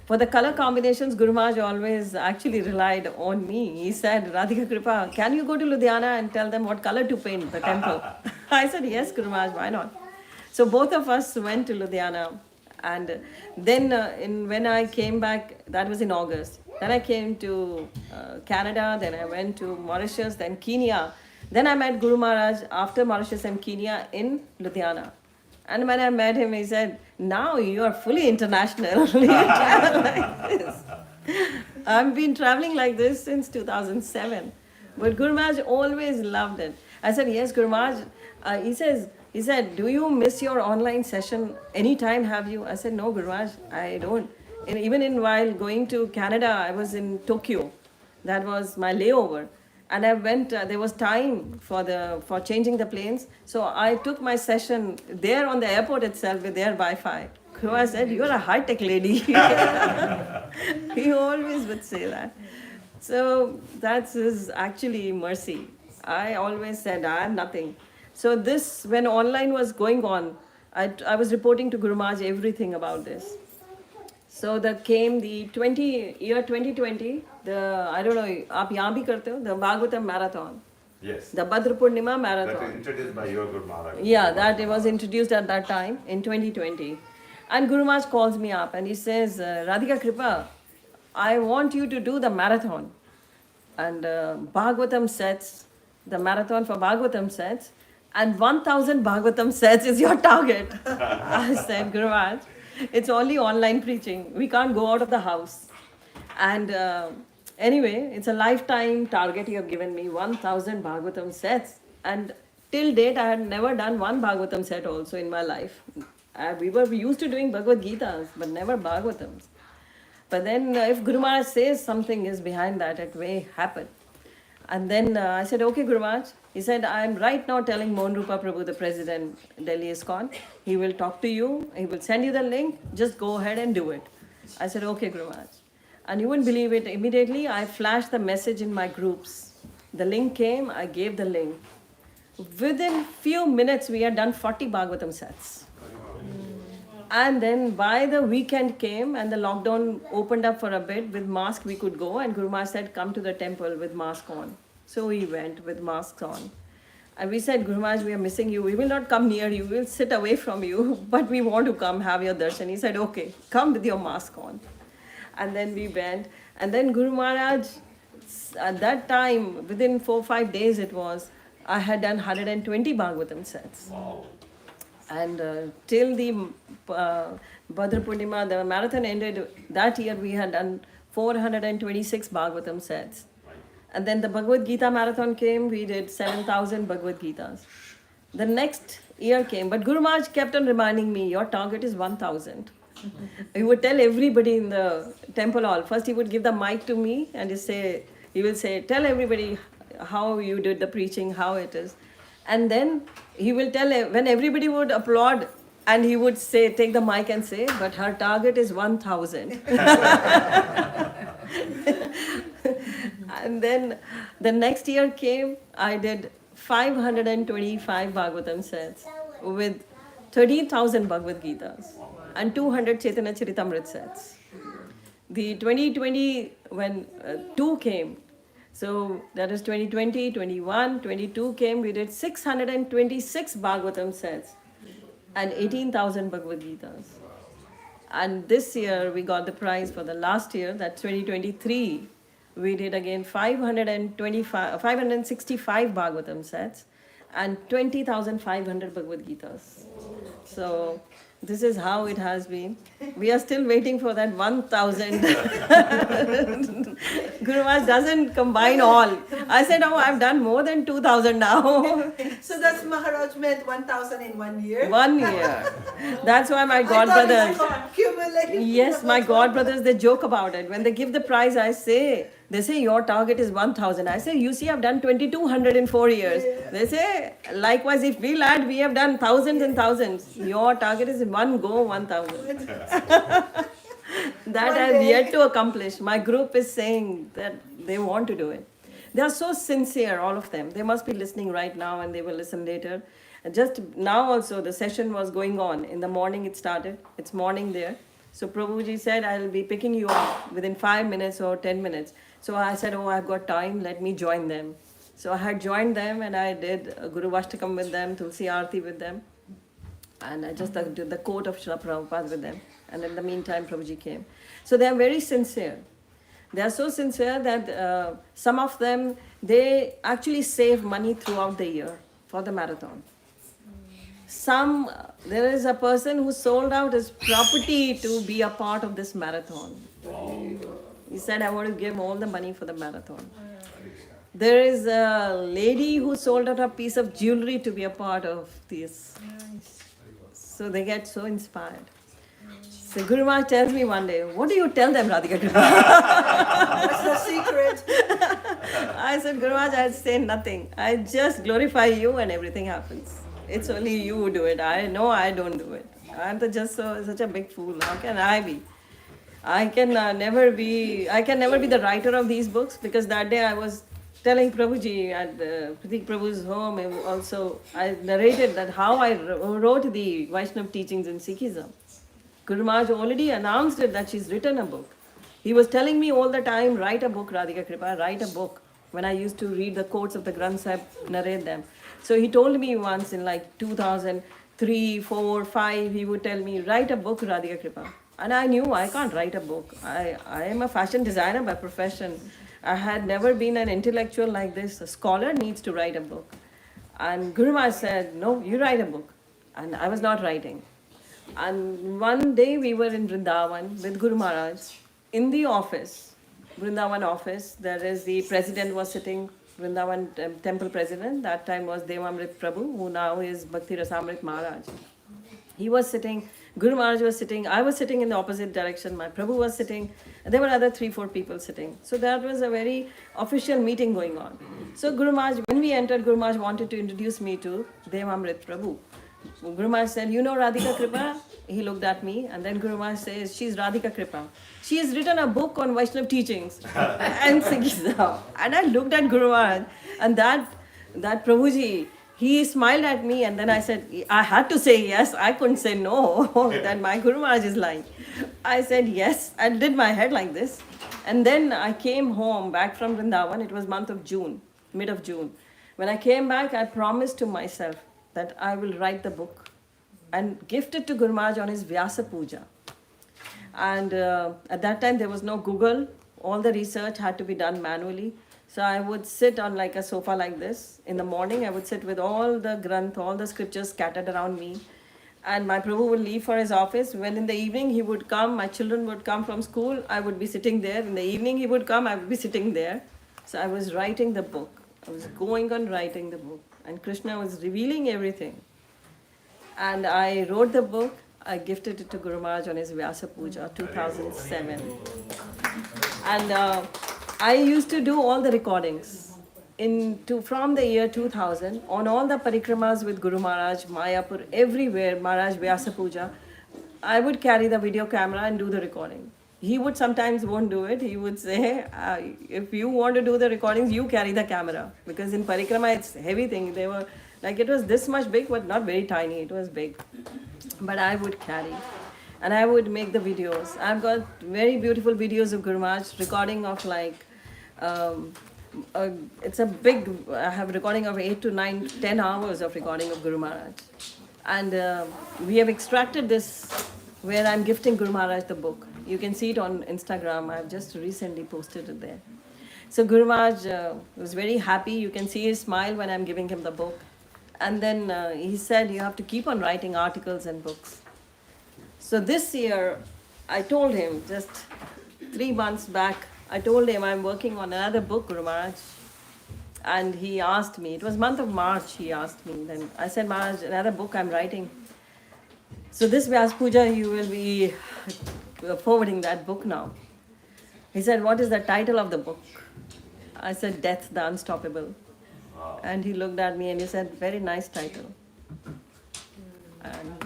[SPEAKER 3] For the color combinations, Guru Maharaj always actually relied on me. He said, Radhika Kripa, can you go to Ludhiana and tell them what color to paint the temple? I said, yes, Guru Maharaj, why not? So both of us went to Ludhiana. And then when I came back, that was in August. Then I came to Canada, then I went to Mauritius, then Kenya. Then I met Guru Maharaj after Mauritius and Kenya in Ludhiana. And when I met him, he said, now you are fully international. You travel like this. I've been traveling like this since 2007. But Guru Maharaj always loved it. I said, yes, Guru Maharaj. He said, do you miss your online session anytime, have you? I said, no, Guru Maharaj, I don't. And even while going to Canada, I was in Tokyo. That was my layover. And I went, there was time for changing the planes. So I took my session there on the airport itself with their Wi-Fi. So I said, you're a high-tech lady. He always would say that. So that's his actually mercy. I always said, I am nothing. So this, when online was going on, I was reporting to Guru Maharaj everything about this. So the 2020, I don't know, आप यहाँ भी करते हो, the Bhagavatam marathon.
[SPEAKER 2] Yes.
[SPEAKER 3] The Bhadra Purnima
[SPEAKER 2] That
[SPEAKER 3] marathon.
[SPEAKER 2] was introduced by your Guru Maharaj.
[SPEAKER 3] Yeah, that it was introduced at that time in 2020. And Guru Maharaj calls me up and he says, Radhika Kripa, I want you to do the marathon. And Bhagavatam sets, the marathon for Bhagavatam sets, and 1000 Bhagavatam sets is your target. I said, Guru Maharaj, it's only online preaching. We can't go out of the house. And anyway, it's a lifetime target you have given me, 1000 Bhagavatam sets. And till date, I had never done one Bhagavatam set also in my life. We were used to doing Bhagavad Gitas, but never Bhagavatams. But then if Guru Maharaj says something is behind that, it may happen. And then I said, okay, Guru Maharaj. He said, I'm right now telling Mohan Rupa Prabhu, the president, Delhi ISKCON, he will talk to you, he will send you the link, just go ahead and do it. I said, okay, Guru Maharaj. And you wouldn't believe it, immediately I flashed the message in my groups. The link came, I gave the link. Within few minutes, we had done 40 Bhagavatam sets. And then by the weekend came and the lockdown opened up for a bit. With mask we could go, and Guru Maharaj said, come to the temple with mask on. So we went with masks on. And we said, Guru Maharaj, we are missing you. We will not come near you. We will sit away from you. But we want to come have your darshan. He said, okay, come with your mask on. And then we went. And then Guru Maharaj, at that time, within 4-5 days it was, I had done 120 Bhagavatam sets.
[SPEAKER 2] Wow.
[SPEAKER 3] And till the Bhadra Purnima, the marathon ended, that year we had done 426 Bhagavatam sets. And then the Bhagavad Gita marathon came, we did 7,000 Bhagavad Gitas. The next year came, but Guru Maharaj kept on reminding me, your target is 1,000. He would tell everybody in the temple hall. First he would give the mic to me and he will say, tell everybody how you did the preaching, how it is. And then he will tell, when everybody would applaud, and he would say, take the mic and say, but her target is 1,000. And then the next year came, I did 525 Bhagavatam sets with 13,000 Bhagavad Gitas and 200 Chaitanya Charitamrita sets. The 2020, when 2 came, so that is 2020, 21, 22 came, we did 626 Bhagavatam sets and 18,000 Bhagavad Gitas. And this year we got the prize for the last year, that's 2023. We did again 565 Bhagavatam sets and 20,500 Bhagavad Gitas. So this is how it has been. We are still waiting for that 1,000. Guru Maharaj doesn't combine all. I said, oh, I've done more than 2,000 now.
[SPEAKER 4] So that's Maharaj meant 1,000 in 1 year?
[SPEAKER 3] 1 year. That's why my
[SPEAKER 4] I thought
[SPEAKER 3] godbrothers.
[SPEAKER 4] it's cumulative.
[SPEAKER 3] Yes, my godbrothers, they joke about it. When they give the prize, they say, your target is 1,000. I say, you see, I've done 2,200 in 4 years. They say, likewise, if we lad, we have done thousands and thousands. Your target is in one go, 1,000. That
[SPEAKER 4] One
[SPEAKER 3] I have
[SPEAKER 4] day.
[SPEAKER 3] yet to accomplish. My group is saying that they want to do it. They are so sincere, all of them. They must be listening right now and they will listen later. And just now also, the session was going on. In the morning it started. It's morning there. So Prabhuji said, I'll be picking you up within 5 minutes or 10 minutes. So I said, oh, I've got time, let me join them. So I had joined them and I did Guru Vashtakam with them, Tulsi Aarti with them. And I just did the quote of Srila Prabhupada with them. And in the meantime, Prabhuji came. So they are very sincere. They are so sincere that some of them, they actually save money throughout the year for the marathon. There is a person who sold out his property to be a part of this marathon. He said, I want to give all the money for the marathon. There is a lady who sold out a piece of jewelry to be a part of this. So they get so inspired. So Guru Maharaj tells me one day, what do you tell them, Radhika Kripa?
[SPEAKER 4] What's the secret?
[SPEAKER 3] I said, Guru Maharaj, I say nothing. I just glorify you and everything happens. It's only you who do it. I know I don't do it. I'm just such a big fool. How can I be? I can never be the writer of these books, because that day I was telling Prabhuji at Pratik Prabhu's home, also I narrated that how I wrote the Vaishnava teachings in Sikhism. Guru Maharaj already announced it that she's written a book. He was telling me all the time, write a book, Radhika Kripa, write a book. When I used to read the quotes of the Granth Sahib, narrate them. So he told me once in like 2003, 4, 5, he would tell me, write a book, Radhika Kripa. And I knew I can't write a book. I am a fashion designer by profession. I had never been an intellectual like this. A scholar needs to write a book. And Guru Maharaj said, no, you write a book. And I was not writing. And one day we were in Vrindavan with Guru Maharaj in the office, Vrindavan office. There is the president was sitting, Vrindavan temple president. That time was Devamrit Prabhu, who now is Bhakti Rasamrit Maharaj. He was sitting, Guru Maharaj was sitting, I was sitting in the opposite direction, my Prabhu was sitting, and there were other 3-4 people sitting. So that was a very official meeting going on. So Guru Maharaj, when we entered, Guru Maharaj wanted to introduce me to Devamrit Prabhu. Guru Maharaj said, you know Radhika Kripa? He looked at me, and then Guru Maharaj says, she's Radhika Kripa. She has written a book on Vaishnava teachings and Sikhism. And I looked at Guru Maharaj, and that Prabhuji, he smiled at me, and then I said, I had to say yes. I couldn't say no, that my Guru Maharaj is lying. I said yes. I did my head like this. And then I came home back from Vrindavan. It was month of June, mid of June. When I came back, I promised to myself that I will write the book and gift it to Guru Maharaj on his Vyasa Puja. And at that time, there was no Google. All the research had to be done manually. So I would sit on like a sofa like this. In the morning, I would sit with all the Granth, all the scriptures scattered around me. And my Prabhu would leave for his office. When in the evening he would come, my children would come from school, I would be sitting there. In the evening he would come, I would be sitting there. So I was writing the book. I was going on writing the book. And Krishna was revealing everything. And I wrote the book. I gifted it to Guru Maharaj on his Vyasa Puja, 2007. And I used to do all the recordings from the year 2000 on all the parikramas with Guru Maharaj, Mayapur, everywhere, Maharaj Vyasa Puja. I would carry the video camera and do the recording. He would sometimes won't do it. He would say, if you want to do the recordings, you carry the camera. Because in parikrama, it's heavy thing. They were like, it was this much big, but not very tiny. It was big. But I would carry. And I would make the videos. I've got very beautiful videos of Guru Maharaj, recording of like, it's a big, I have recording of 8 to 9, 10 hours of recording of Guru Maharaj. And we have extracted this where I'm gifting Guru Maharaj the book. You can see it on Instagram. I've just recently posted it there. So Guru Maharaj was very happy. You can see his smile when I'm giving him the book. And then he said, you have to keep on writing articles and books. So this year, I told him, just 3 months back, I told him I'm working on another book, Guru Maharaj. And he asked me, it was month of March, he asked me. Then I said, Maharaj, another book I'm writing. So this Vyas Puja, you will be forwarding that book now. He said, what is the title of the book? I said, Death, the Unstoppable. And he looked at me and he said, very nice title. And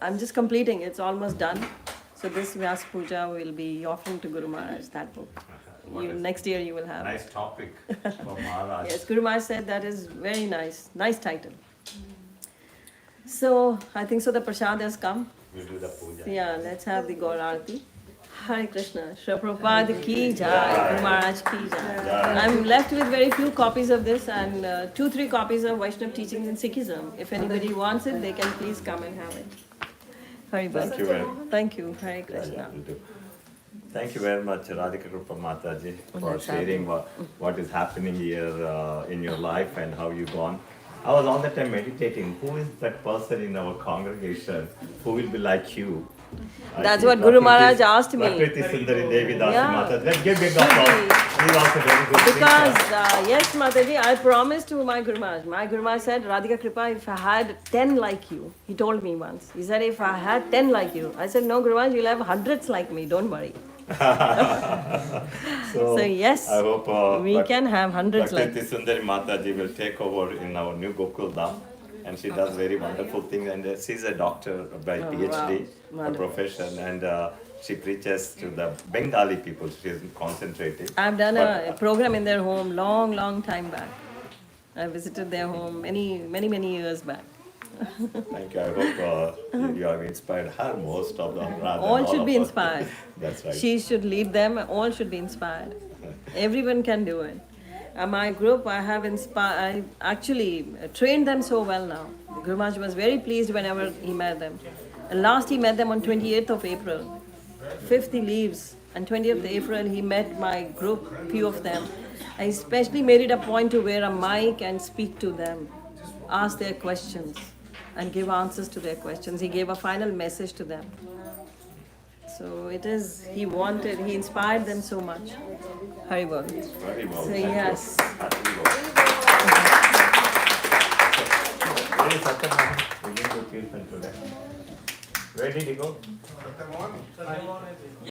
[SPEAKER 3] I'm just completing, it's almost done. So this Vyas Puja will be offering to Guru Maharaj, that book. Next year you will have.
[SPEAKER 2] Nice topic for Maharaj.
[SPEAKER 3] Yes, Guru Maharaj said that is very nice title. So I think so the prasad has come.
[SPEAKER 2] We'll do the puja.
[SPEAKER 3] Yeah, let's have the Gaur Aarti. Hare Krishna. Shri Prabhupada ki jai. Guru Maharaj ki jai. I'm left with very few copies of this and 2-3 copies of Vaishnava teachings in Sikhism. If anybody wants it, they can please come and have it. Hare
[SPEAKER 2] Thank you very much.
[SPEAKER 3] Thank you. Hare Krishna.
[SPEAKER 2] Will do. Thank you very much, Radhika Kripa Mataji, for sharing what is happening here in your life and how you've gone. I was all the time meditating. Who is that person in our congregation who will be like you?
[SPEAKER 3] That's what Guru Maharaj asked me.
[SPEAKER 2] Prakriti Sundari Devi Dasi
[SPEAKER 3] Yeah.
[SPEAKER 2] Mataji. Let's give big applause. She's also very good.
[SPEAKER 3] Because, yes, Mataji, I promised to my Guru Maharaj. My Guru Maharaj said, Radhika Kripa, if I had 10 like you, he told me once. He said, if I had 10 like you. I said, no, Guru Maharaj, you'll have hundreds like me, don't worry. So yes,
[SPEAKER 2] I hope
[SPEAKER 3] we can have hundreds like
[SPEAKER 2] Prakriti Sundari Mataji will take over in our new Gokul Dham. And she does very wonderful things. And she's a doctor by PhD,
[SPEAKER 3] wow.
[SPEAKER 2] a profession. And she preaches to the Bengali people. She's concentrating.
[SPEAKER 3] I've done a program in their home long time back. I visited their home many years back.
[SPEAKER 2] Thank you. I hope you have inspired her most of them.
[SPEAKER 3] All should be inspired.
[SPEAKER 2] That's right.
[SPEAKER 3] She should lead them. All should be inspired. Everyone can do it. My group, I have inspired. I actually trained them so well now. Guru Maharaj was very pleased whenever he met them. And last he met them on 28th of April. 5th he leaves. And 20th of April he met my group, few of them. I especially made it a point to wear a mic and speak to them, ask their questions, and give answers to their questions. He gave a final message to them. So it is, he inspired them so much. Haribol.
[SPEAKER 2] Very well.
[SPEAKER 3] So yes.
[SPEAKER 2] Where is Satyam? We didn't do Kirtan today. Where did he go?